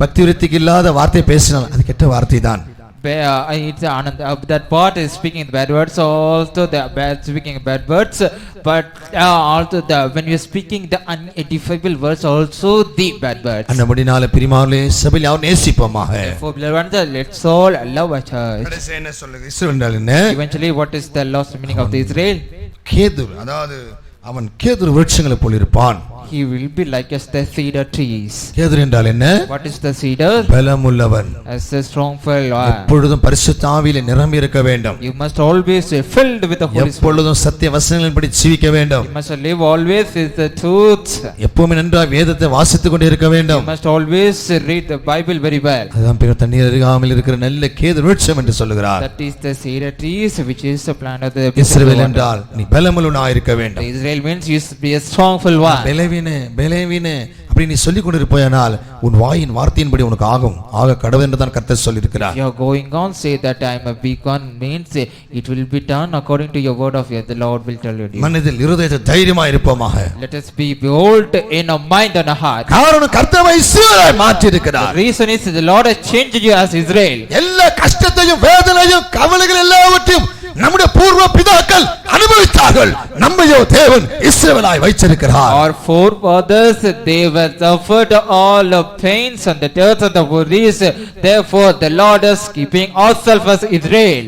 பக்தி விருத்திக்கு இல்லாத வார்த்தை பேசினால் அது கெட்ட வார்த்தை தான். That part is speaking the bad words, also the speaking bad words, but also when you are speaking the unedifiable words, also the bad words. அந்தபடினால பிரியமானவர்களே சபையில் யாவரும் நேசிப்போமாக. For beloved, let's all love a church. கடைசி என்ன சொல்லுது? இஸ்ரவேல் என்றால் என்ன? Eventually, what is the last meaning of the Israel? கேதுரு, அதாவது அவன் கேதுரு விருட்சங்களை போல் இருப்பான். He will be like as the cedar trees. கேதுரு என்றால் என்ன? What is the cedar? பலமுள்ளவன். As a strong fellow. எப்பொழுதும் பரிசுத்த ஆவியிலே நிரம்பி இருக்க வேண்டும். You must always be filled with the Holy Spirit. எப்பொழுதும் சத்திய வசனங்களின்படி ஜீவிக்க வேண்டும். You must live always with the truth. எப்பவுமே நன்றாக வேதத்தை வாசித்துக் கொண்டே இருக்க வேண்டும். You must always read the Bible very well. அதான் பிற தண்ணீர் அருகாமையில் இருக்கிற நல்ல கேதுரு விருட்சம் என்று சொல்லுகிறார். That is the cedar trees which is the plant of the இஸ்ரவேல் என்றால் நீ பலமுள்ளவனாய் இருக்க வேண்டும். Israel means you should be a strong full one. பலவீன அப்படி நீ சொல்லிக் கொண்டிருப்பாயானால் உன் வாயின் வார்த்தையின்படி உனக்கு ஆக கடவுள் என்று தான் கர்த்தர் சொல்லியிருக்கிறார். You are going on say that I am a weak one means it will be done according to your word of the Lord will tell you. மனதில் இருதயத்தில் தைரியமாய் இருப்போமாக. Let us be bold in our mind and our heart. காரணம் கர்த்தர் இஸ்ரவேலை மாற்றி இருக்கிறார். The reason is the Lord has changed you as Israel. எல்லா கஷ்டத்தையும் வேதனையும் கவலைகள் எல்லாவற்றையும் நம்முடைய பூர்வ பிதாக்கள் அனுபவித்தார்கள். நம்மையோ தேவன் இஸ்ரவேலாய் வைத்திருக்கிறார். Our forefathers they were suffered all the pains and the deaths and the worries. Therefore the Lord is keeping ourselves as Israel.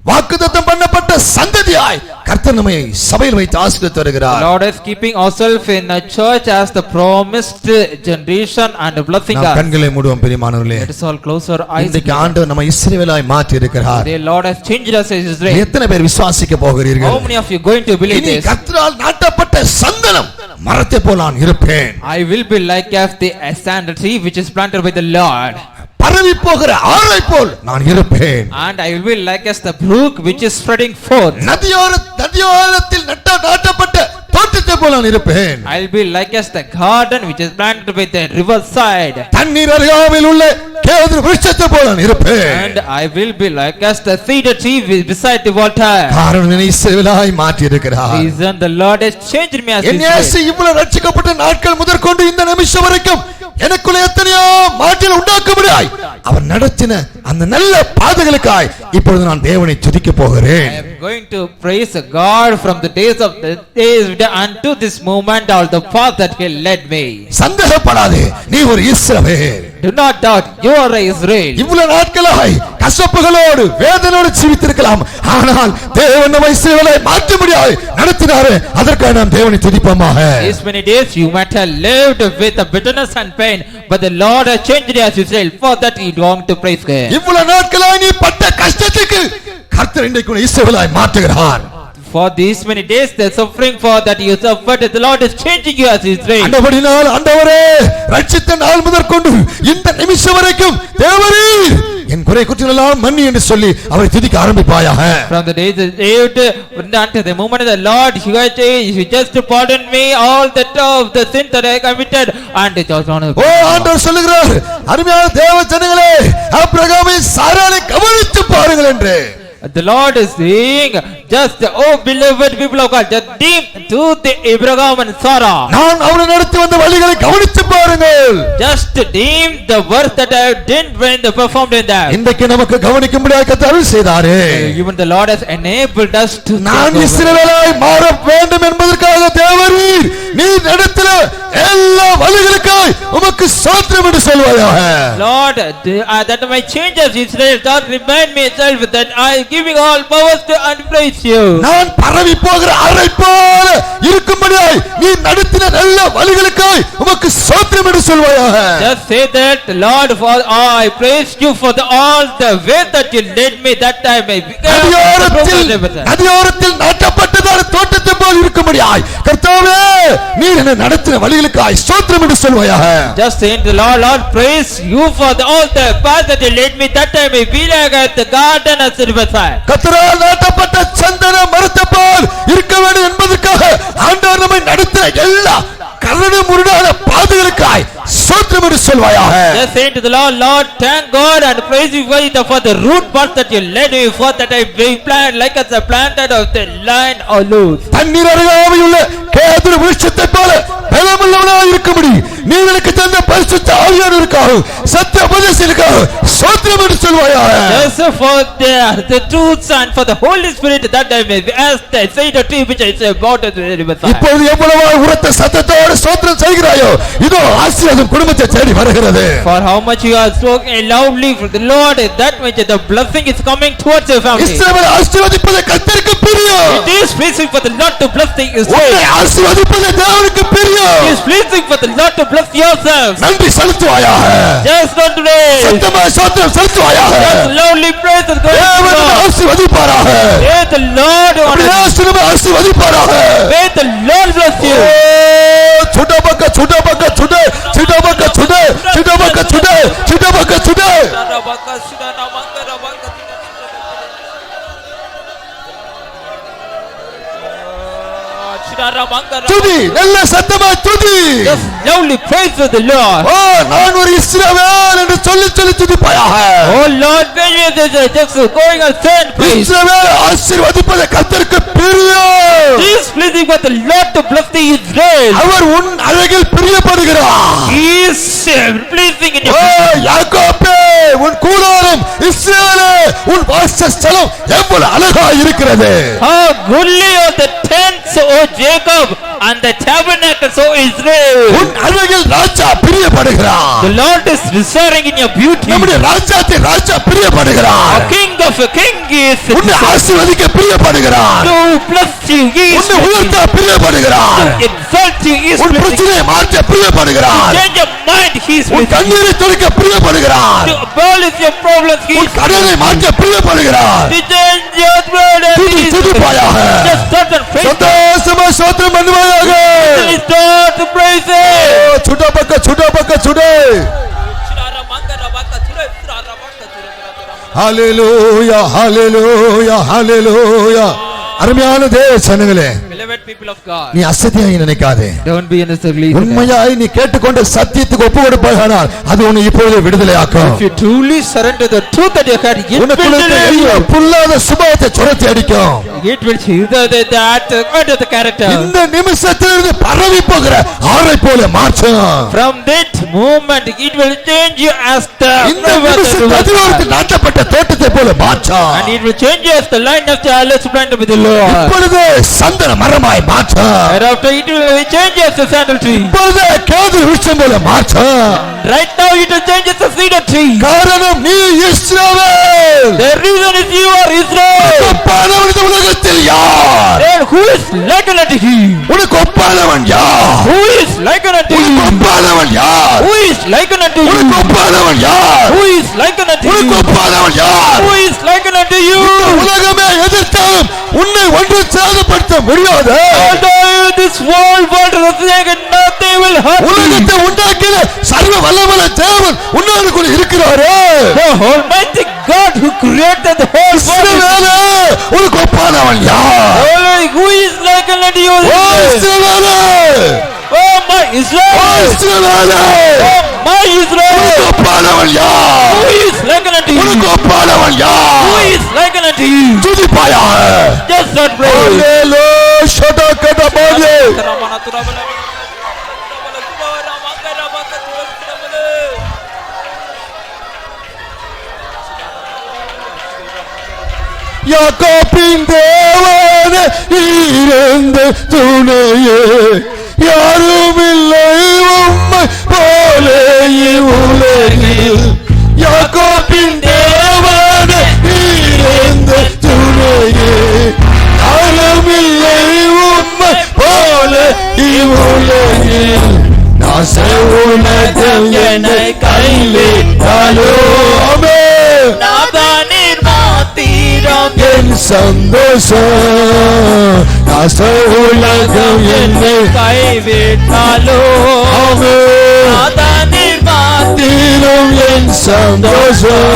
வாக்குத்தத்தம் பண்ணப்பட்ட சந்ததியாய் கர்த்தர் நம்மை சபையில் வைத்து ஆசீர்வதித்து வருகிறார். Lord is keeping ourselves in a church as the promised generation and blessing us. கண்களை மூடுவோம் பிரியமானவர்களே. Let us all close our eyes. இன்றைக்கு ஆண்டவர் நம்மை இஸ்ரவேலாய் மாற்றி இருக்கிறார். The Lord has changed us as Israel. எத்தனை பேர் விசுவாசிக்க போகிறீர்கள்? How many of you going to believe this? கர்த்தரால் நாட்டப்பட்ட சந்தனம் மரத்தை போல நான் இருப்பேன். I will be like as the sandal tree which is planted by the Lord. பரவி போகிற ஆறை போல் நான் இருப்பேன். And I will be like as the brook which is spreading forth. நதியோரத்தில் நாட்டப்பட்ட தோட்டத்தை போல நான் இருப்பேன். I will be like as the garden which is planted by the river side. தண்ணீர் அருகாமையில் உள்ள கேதுரு விருட்சத்தை போல நான் இருப்பேன். And I will be like as the cedar tree beside the water. காரணம் என்னை இஸ்ரவேலாய் மாற்றி இருக்கிறார். Reason the Lord has changed me as Israel. என்னை இவ்வளவு ரட்சிக்கப்பட்ட நாட்கள் முதற்கொண்டு இந்த நிமிஷம் வரைக்கும் எனக்குள்ள எத்தனையோ மாற்றங்கள் உண்டாக்கும்படியாய் அவர் நடத்தின அந்த நல்ல பாதைகளுக்காய் இப்பொழுது நான் தேவனை துதிக்க போகிறேன். I am going to praise God from the days of the days unto this moment all the path that he led me. சந்தேகப்படாதே, நீ ஒரு இஸ்ரவேல். Do not doubt, you are Israel. இவ்வளவு நாட்களாய் கசப்புகளோடு வேதனையோடு ஜீவித்திருக்கலாம், ஆனால் தேவன் நம்மை இஸ்ரவேலை மாற்ற முடியாது நடத்தினாரே, அதற்காக நாம் தேவனை துதிப்போமாக. These many days you might have lived with the bitterness and pain, but the Lord has changed you as Israel. For that you want to praise God. இவ்வளவு நாட்களாய் நீ பட்ட கஷ்டத்துக்கு கர்த்தர் இன்றைக்கு உன்னை இஸ்ரவேலாய் மாற்றுகிறார். For these many days the suffering for that you suffered, the Lord is changing you as Israel. ஆண்டவரே ரட்சித்த நாள் முதற்கொண்டு இந்த நிமிஷம் வரைக்கும் தேவரீர் என் குறை குற்றங்களெல்லாம் மன்னி என்று சொல்லி அவரை துதிக்க ஆரம்பிப்பாயாக. From the days until the moment of the Lord, you just pardon me all the sins that I committed, and it was on. ஓ ஆண்டவர் சொல்லுகிறார், அருமையான தேவ ஜனங்களே, ஆபிரகாமை சாராளை கவனித்து பாருங்கள் என்று. The Lord is saying, just oh beloved people of God, just deem to the Abraham and Sarah. நான் அவரை நடத்தி வந்த வழிகளை கவனித்து பாருங்கள். Just deem the work that I did when they performed in that. இன்றைக்கு நமக்கு கவனிக்கும்படியாக கர்த்தர் அருள் செய்தாரே. Even the Lord has enabled us to. நான் இஸ்ரவேலாய் மாற வேண்டும் என்பதற்காக தேவரீர் நீ நடத்தின எல்லா வழிகளுக்காய் உமக்கு ஸ்தோத்திரம் என்று சொல்வாயாக. Lord, that my changes Israel, God remind me itself that I giving all powers to praise you. நான் பரவி போகிற அறை போல இருக்கும்படியாய் நீ நடத்தின எல்லா வழிகளுக்காய் உமக்கு ஸ்தோத்திரம் என்று சொல்வாயாக. Just say that, Lord, for I praise you for all the way that you led me that time. நதியோரத்தில் நாட்டப்பட்டதான தோட்டத்தை போல் இருக்கும்படியாய் கர்த்தாவே நீர் என்னை நடத்தின வழிகளுக்காய் ஸ்தோத்திரம் என்று சொல்வாயாக. Just say to the Lord, Lord, praise you for all the path that you led me that time. I be like at the garden of the riverside. கர்த்தரால் நாட்டப்பட்ட சந்தன மரத்தை போல் இருக்க வேண்டும் என்பதற்காக ஆண்டவர் நம்மை நடத்தின எல்லா கரடு முரடான பாதைகளுக்காய் ஸ்தோத்திரம் என்று சொல்வாயாக. Just say to the Lord, Lord, thank God and praise you for the root path that you led me for, that I planted like as a planted of the lion or loose. தண்ணீர் அருகாமையுள்ள கேதுரு விருட்சத்தை போல பலமுள்ளவனாய் இருக்கும்படி நீர் எனக்கு தந்த பரிசுத்த ஆவியானவருக்காக சத்திய உபதேசத்திற்காக ஸ்தோத்திரம் என்று சொல்வாயாக. Just for the truths and for the Holy Spirit that I may ask the say the tree which I say about the riverside. இப்பொழுது எவ்வளவு உரத்த சத்தத்தோடு ஸ்தோத்திரம் செய்கிறாயோ இதோ ஆசீர்வாதம் குடும்பத்தை தேடி வருகிறது. For how much you are spoken loudly for the Lord, that much the blessing is coming towards your family. இஸ்ரவேலை ஆசீர்வதிப்பது கர்த்தருக்கு பிரியம். It is pleasing for the Lord to bless the Israel. உன்னை ஆசீர்வதிப்பது தேவனுக்கு பிரியம். It is pleasing for the Lord to bless yourself. நன்றி செலுத்துவாயாக. Just not today. சத்தமா ஸ்தோத்திரம் செலுத்துவாயாக. Just loudly praise the God. தேவனை ஆசீர்வதிப்பாராக. May the Lord ஆசீர்வதிப்பாராக. May the Lord bless you. சுடபக்க சுடபக்க சுட சுடபக்க சுட சுடபக்க சுட சுடபக்க சுட. துதி நல்ல சத்தமா துதி. Just loudly praise the Lord. ஓ நான் ஒரு இஸ்ரவேல் என்று சொல்லி சொல்லி துதிப்பாயாக. Oh Lord, when you just going and saying praise. இஸ்ரவேல் ஆசீர்வதிப்பது கர்த்தருக்கு பிரியம். It is pleasing for the Lord to bless the Israel. அவர் உன் அழகில் பிரியப்படுகிறார். He is pleasing in your. ஓ யாக்கோபே உன் கூடாரம் இஸ்ரவேலே உன் வாசஸ்தலம் எவ்வளவு அழகாய் இருக்கிறது. How goodly are the tents, O Jacob, and the tabernacles, O Israel. உன் அழகில் ராஜா பிரியப்படுகிறார். The Lord is residing in your beauty. நம்முடைய ராஜா பிரியப்படுகிறார். A king of a king is உன்னை ஆசீர்வதிக்க பிரியப்படுகிறார். to bless you. He is உன்னை உயர்த்த பிரியப்படுகிறார். to exalt you. He is உன் பிரச்சனையை மாற்ற பிரியப்படுகிறார். change your mind. He is உன் கண்ணீரை துடைக்க பிரியப்படுகிறார். to abolish your problems. He உன் is கடனை மாற்ற பிரியப்படுகிறார். to change your burden. He is துதிப்பாயாக. just start and praise. சந்தோஷமா ஸ்தோத்திரம் பண்ணுவாயாக. Start to praise Him. சுடபக்க சுட. ஹalleluya ஹalleluya ஹalleluya. அருமையான தேவ ஜனங்களே, Beloved people of God, நீ அசதியாய் நினைக்காதே. don't be innocently. உண்மையாய் நீ கேட்டுக்கொண்ட சத்தியத்துக்கு ஒப்பு கொடுப்பாயானால் அது உன்னை இப்பொழுது விடுதலையாக்கும். If you truly surrender the truth that you had, it உனக்குள்ள புல்லாத சுபாவத்தை சுரத்தி அடிக்கும். will change the character. இந்த நிமிஷத்திலிருந்து பரவி போகிற ஆறை போல மாற்றும். From that moment, it will change you as the இந்த நிமிஷத்தில் அதிகாரத்தில் நாட்டப்பட்ட தோட்டத்தை போல மாற்றும். and it will change you as the line of the Allah's planted with the Lord. இப்பொழுது சந்தன மரமாய் மாற்றும். Thereafter, it will change you as a sandal tree. இப்பொழுது கேதுரு விருட்சம் போல மாற்றும். Right now, it will change as a cedar tree. காரணம் நீ இஸ்ரவேல். The reason is you are Israel. ஒப்பானவன் இந்த உலகத்தில் யார்? Then who is like unto him? உனக்கு ஒப்பானவன் யார்? Who is like unto him? உனக்கு ஒப்பானவன் யார்? Who is like unto you? உனக்கு ஒப்பானவன் யார்? Who is like unto you? உனக்கு ஒப்பானவன் யார்? Who is like unto you? உலகமே எதிர்த்தாலும் உன்னை ஒன்று சேதப்படுத்த முடியாது. Although this world nothing will hurt you. உலகத்தை உண்டாக்கின சர்வ வல்லமையுள்ள தேவன் உன்னோடு கூட இருக்கிறாரே. The Almighty God who created the whole world. இஸ்ரவேலே உனக்கு ஒப்பானவன் யார்? Oh Lord, who is like unto you? ஓ இஸ்ரவேலே, Oh my ஓ Israel. இஸ்ரவேலே, Oh my Israel. உனக்கு ஒப்பானவன் யார்? Who is like unto you? உனக்கு ஒப்பானவன் Who யார்? is like unto you? துதிப்பாயாக. Just start praying. அல்லேலூயா ஷடகடபாலே. யாக்கோபின் தேவனே நீரந்த துணையே, யாரும் இல்லை உம்மை போல இவ்வுலகில். யாக்கோபின் தேவனே நீரந்த துணையே, யாரும் இல்லை உம்மை போல இவ்வுலகில். நாச உலகம் என்னை கைவிட்டாலோ என் சந்தோஷம். நாச உலகம் என்னை கைவிட்டாலோ மாத்திரம் என் சந்தோஷம்.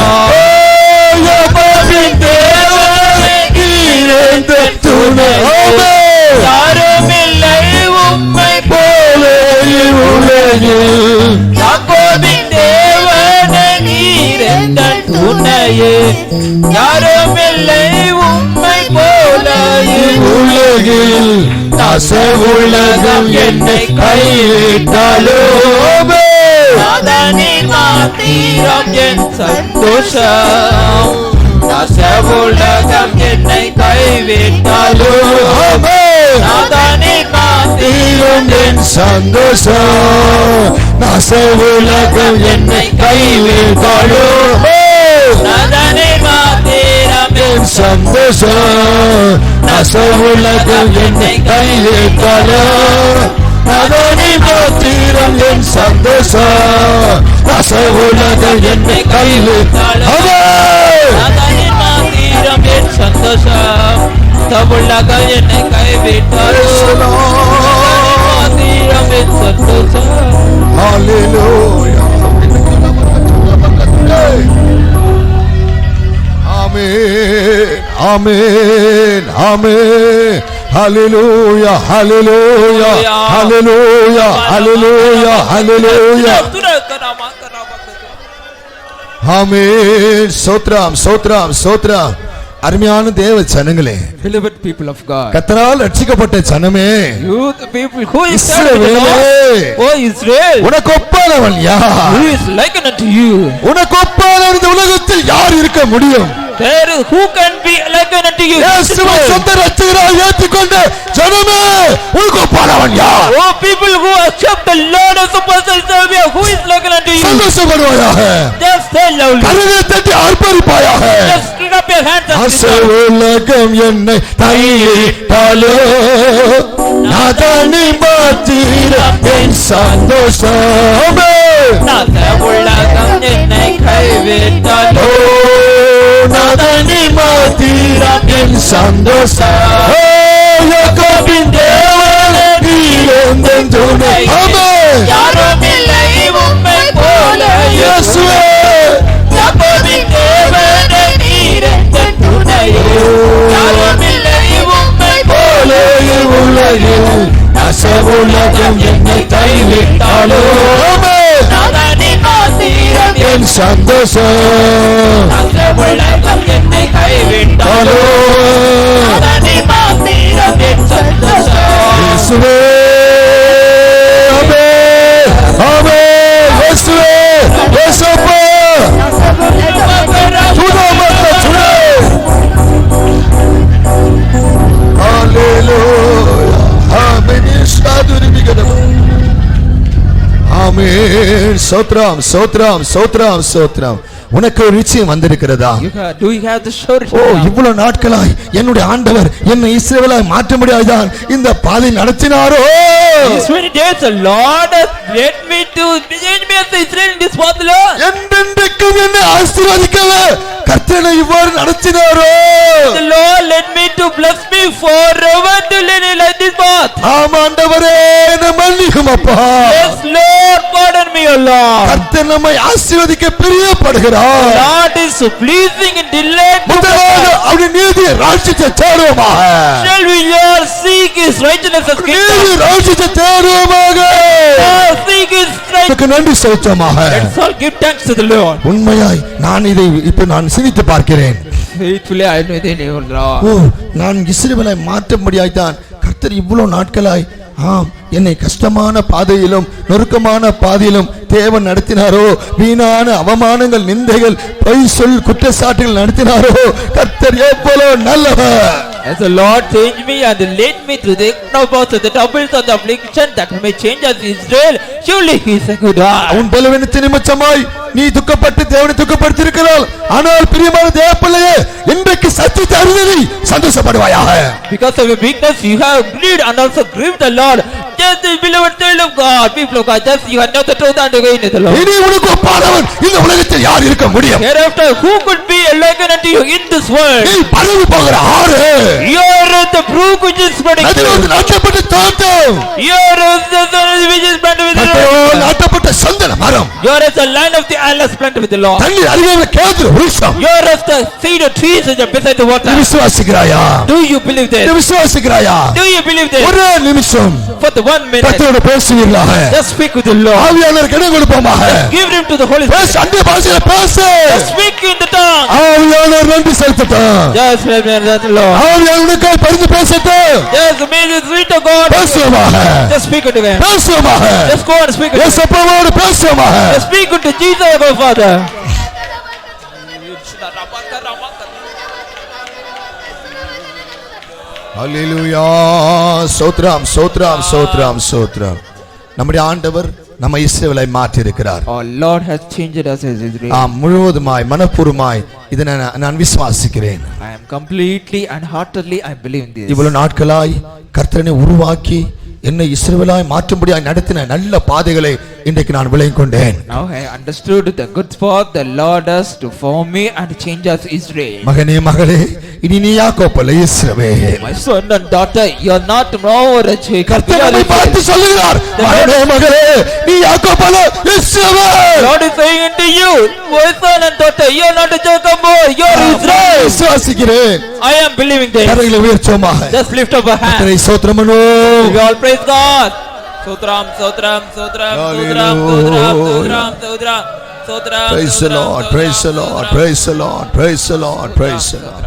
யாக்கோபின் தேவனே நீரந்த துணை, யாரும் இல்லை உம்மை போல இவ்வுலகில். யாக்கோபின் தேவனே நீர் எங்கள் துணையே, யாரும் இல்லை உம்மை போல உலகில். நாச உலகம் என்னை கைவிட்டாலோ நாதனின் மாத்திரம் என் சந்தோஷம். நாச உலகம் என்னை கைவிட்டாலோ நாதனின் மாத்திரம் என் சந்தோஷம். நாச உலகம் என்னை கைவிட்டாலோ நாதனின் மாத்திரம் என் சந்தோஷம். நாச உலகம் என்னை கைவிட்டாலோ நாதனி மாத்திரம் என் சந்தோஷம். நாச உலகம் என்னை கைவிட்டாலோ நாதனின் மாத்திரம் என் சந்தோஷம். தவுலகம் என்னை கைவிட்டாலோ மாத்திரம் என் சந்தோஷம். ஹalleluya. ஆமென் ஆமென் ஆமென். ஹalleluya ஹalleluya ஹalleluya ஹalleluya ஹalleluya. ஆமென். ஸ்தோத்திரம் ஸ்தோத்திரம் ஸ்தோத்திரம். அருமையான தேவ ஜனங்களே, Beloved people of God, கர்த்தரால் ரட்சிக்கப்பட்ட ஜனமே, you the people who is இஸ்ரவேலே, O Israel, உனக்கு ஒப்பானவன் யார்? who is like unto you? உனக்கு ஒப்பானவன் இந்த உலகத்தில் யார் இருக்க முடியும்? There who can be like unto you? இயேசுவை சொந்த இரட்சகராய் ஏற்றுக்கொண்ட ஜனமே, உனக்கு ஒப்பானவன் யார்? Oh people who accept the Lord as a personal Savior, who is like unto you? சந்தோஷப்படுவாயாக. Just say loudly. கரங்களை தட்டி ஆர்ப்பரிப்பாயாக. Just lift up your hands and ஆச உலகம் என்னை கைவிட்டாலோ நாதனி மாத்திரம் என் சந்தோஷமே. நாத உலகம் என்னை கைவிட்டாலோ நாதனி மாத்திரம் என் சந்தோஷம். யாக்கோபின் தேவனே நீர் என் துணை. ஆமென். யாரும் இல்லை உம்மை போல இயேசுவே, யாக்கோபின் தேவனே நீர் எங்கள் துணையே, யாரும் இல்லை உம்மை போல உலகில் நாச உலகம் என்னை கைவிட்டாலோ நாதனின் மாத்திரம் என் சந்தோஷம். நாத உலகம் என்னை கைவிட்டாலோ நாதனின் மாத்திரம் என் சந்தோஷம். இயேசுவே, ஆமென் ஆமென். இயேசுவே, இயேசப்பா, சுதமத்த சுடே. ஹalleluya. ஆமென். இயேசுவே மிகதம். ஆமென். ஸ்தோத்திரம் ஸ்தோத்திரம் ஸ்தோத்திரம் ஸ்தோத்திரம். உனக்கு ஒரு நிச்சயம் வந்திருக்கிறதா? Do you have the surety? ஓ, இவ்வளவு நாட்களாய் என்னுடைய ஆண்டவர் என்னை இஸ்ரவேலாய் மாற்ற முடியாதான் இந்த பாதை நடத்தினாரோ? These many days the Lord has led me to change me as Israel in this path, Lord. என்றென்றைக்கும் என்னை ஆசீர்வதிக்கவே கர்த்தனை இவ்வாறு நடத்தினாரோ? The Lord led me to bless me forever to lead me like this path. ஆம் ஆண்டவரே, என்னை மன்னியும் அப்பா. Yes, Lord, pardon me, O O Lord. கர்த்தர் நம்மை ஆசீர்வதிக்க பிரியப்படுகிறார். Lord is so pleasing and delight. முதலாவது அவருடைய நீதி ராஜ்யத்தை தேடுவோமாக. Shall we all seek His righteousness as நீதி kingdom? ராஜ்யத்தை தேடுவோமாக. Seek His righteousness. அதுக்கு நன்றி செலுத்துவோமாக. Let's all give thanks to the Lord. உண்மையாய் நான் இதை இப்ப நான் சிந்தித்து பார்க்கிறேன். Faithfully I know the name of the Lord. ஓ, நான் இஸ்ரவேலை மாற்றும்படியாய் தான் கர்த்தர் இவ்வளவு நாட்களாய் ஆம் என்னை கஷ்டமான பாதையிலும் நொறுக்கமான பாதையிலும் தேவன் நடத்தினாரோ, வீணான அவமானங்கள் நிந்தைகள் பொய் சொல் குற்றச்சாட்டுகள் நடத்தினாரோ, கர்த்தர் எவ்வளவு நல்லவர். As the Lord changed me and led me through the troubles of the troubles of the affliction that He may change us Israel, surely He is a good God. உன் பலவீனத்தின் நிமித்தமாய் நீ துக்கப்பட்டு தேவனை துக்கப்படுத்தி இருக்கிறாள். ஆனால் பிரியமான தேவப்பிள்ளையே, இன்றைக்கு சத்தியத்தை அறிந்து சந்தோஷப்படுவாயாக. Because of your weakness you have grieved and also grieved the Lord. Just the beloved child of God, people of God, just you have known the truth and the way in the Lord. இனி உனக்கு ஒப்பானவன் இந்த உலகத்தில் யார் இருக்க முடியும்? Hereafter who could be likened unto you in this world? நீ பரவி போகிற ஆறு, You are the brook which is spreading நதியோடு நாட்டப்பட்ட தோட்டம், You are the sun which is planted with the நதியோடு Lord. நாட்டப்பட்ட சந்தன மரம், You are as the land of the islands planted with the Lord. தண்ணீர் அருகே கேதுரு விருட்சம். You are as the cedar trees which are beside the water. நீ விசுவாசிக்கிறாயா? Do you believe நீ this? விசுவாசிக்கிறாயா? Do you believe this? ஒரே நிமிஷம் For the 1 minute, கர்த்தரோடு பேசுவீர்களாக. just speak with the Lord. ஆவியானவருக்கு இடம் கொடுப்போமாக. Give him to the Holy Spirit. பேசு, அந்நிய பாஷையில பேசு. Just speak in the tongue. ஆவியானவர் நன்றி செலுத்தட்டும். Just speak in the Lord. ஆவியானவருக்காய் பரிந்து பேசட்டும். Just may the sweet of God. பேசுவோமாக. Just speak unto him. பேசுவோமாக. Just go and speak unto him. இயேசுவோடு பேசுவோமாக. Just speak unto Jesus our Father. ஹல்லேலூயா. ஸ்தோத்திரம் ஸ்தோத்திரம் ஸ்தோத்திரம் ஸ்தோத்திரம். நம்முடைய ஆண்டவர் நம்ம இஸ்ரவேலை மாற்றி இருக்கிறார். Our Lord has changed us as Israel. முழுவதுமாய் மனப்பூர்வமாய் இதை நான் விசுவாசிக்கிறேன். I am completely and heartily I believe in this. இவ்வளவு நாட்களாய் கர்த்தரை உருவாக்கி என்னை இஸ்ரவேலாய் மாற்றும்படியாய் நடத்தின நல்ல பாதைகளை இன்றைக்கு நான் விளங்கிக் கொண்டேன். Now I understood the good path the Lord has to form me and change us Israel. மகனே மகளே, இனி நீ யாக்கோபு அல்ல இஸ்ரவேல். My son and daughter, you are not more a Jacob. கர்த்தர் நம்மை பார்த்து சொல்லுகிறார், மகனே மகளே, நீ யாக்கோபு அல்ல இஸ்ரவேல். Lord is saying unto you, my son and daughter, you are not a Jacob more, you are Israel. விசுவாசிக்கிறேன். I am believing this. கரங்களை உயர்த்துவோமாக. Just lift up a hand. கர்த்தரை ஸ்தோத்திரம் பண்ணுவோம். We all praise God. Sotram, Sotram, Sotram, Sotram, Sotram, Sotram, Sotram, Sotram. Praise the Lord, praise the Lord, praise the Lord, praise the Lord, praise the Lord.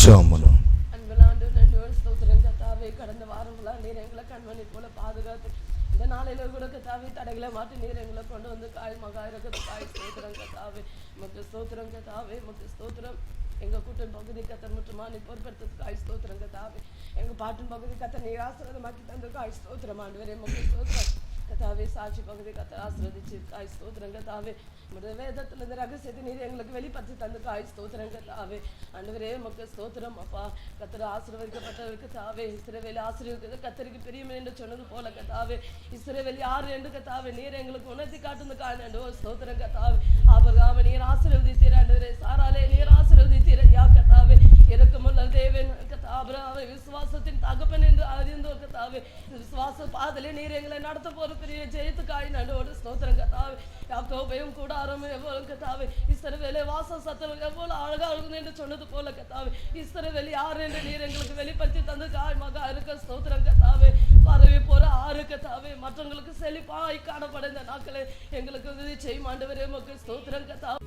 ஜெபம். அன்பலாண்டு நன்றோடு ஸ்தோத்திரம் கர்த்தாவே. கடந்த வாரங்களா நீர் எங்களை கண்மணி போல பாதுகாத்து இந்த நாளில கூட கர்த்தாவே தடைகளை மாற்றி நீர் எங்களை கொண்டு வந்து மகா இரக்கத்துக்காய் ஸ்தோத்திரம் கர்த்தாவே. உமக்கு ஸ்தோத்திரம் கர்த்தாவே, உமக்கு ஸ்தோத்திரம். எங்க கூட்டம் பகுதி கர்த்தர் முற்றுமா நீ பொறுப்பெடுத்ததுக்காய் ஸ்தோத்திரம் கர்த்தாவே. எங்க பாட்டின் பகுதி கர்த்தர் நீர் ஆசீர்வாதமாக்கி தந்ததுக்காய் ஸ்தோத்திரம் ஆண்டவரே. உமக்கு ஸ்தோத்திரம் கர்த்தாவே. சாட்சி பகுதி கர்த்தர் ஆசீர்வதிச்சிருக்காய் ஸ்தோத்திரம் கர்த்தாவே. உம்முடைய வேதத்துல இந்த ரகசியத்தை நீர் எங்களுக்கு வெளிப்படுத்தி தந்ததுக்காய் ஸ்தோத்திரம் கர்த்தாவே. ஆண்டவரே உமக்கு ஸ்தோத்திரம் அப்பா. கர்த்தர் ஆசீர்வதிக்கப்பட்டவருக்கு கர்த்தாவே. இஸ்ரவேல் ஆசீர்வதிக்கிறது கர்த்தருக்கு பிரியமே என்று சொன்னது போல கர்த்தாவே. இஸ்ரவேல் யார் என்று கர்த்தாவே நீர் எங்களுக்கு உணர்த்தி காட்டுனதுக்காக நன்றி ஸ்தோத்திரம் கர்த்தாவே. ஆபிரகாமை நீர் ஆசீர்வதித்தீர் ஆண்டவரே. சாராளை நீர் ஆசீர்வதித்தீர் ஐயா கர்த்தாவே. இரக்கமுள்ள தேவன் ஆபிரகாமை விசுவாசத்தின் தகப்பன் என்று அறிந்தோர் கர்த்தாவே. விசுவாச பாதலே நீர் எங்களை நடத்த போற பெரிய ஜெயத்துக்காய் நன்றோடு ஸ்தோத்திரம் கர்த்தாவே. யாக்கோபையும் கூடாரமும் எவ்வளவு கர்த்தாவே. இஸ்ரவேலே வாச சத்தம் எவ்வளவு அழகா இருக்கும் என்று சொன்னது போல கர்த்தாவே. இஸ்ரவேல் யார் என்று நீர் எங்களுக்கு வெளிப்படுத்தி தந்ததுக்காய் மகா இருக்க ஸ்தோத்திரம் கர்த்தாவே. பரவி போற ஆறு கர்த்தாவே. மற்றவங்களுக்கு செழிப்பாய் காணப்பட இந்த நாட்களை எங்களுக்கு உதவி செய்யும் ஆண்டவரே. உமக்கு ஸ்தோத்திரம் கர்த்தாவே.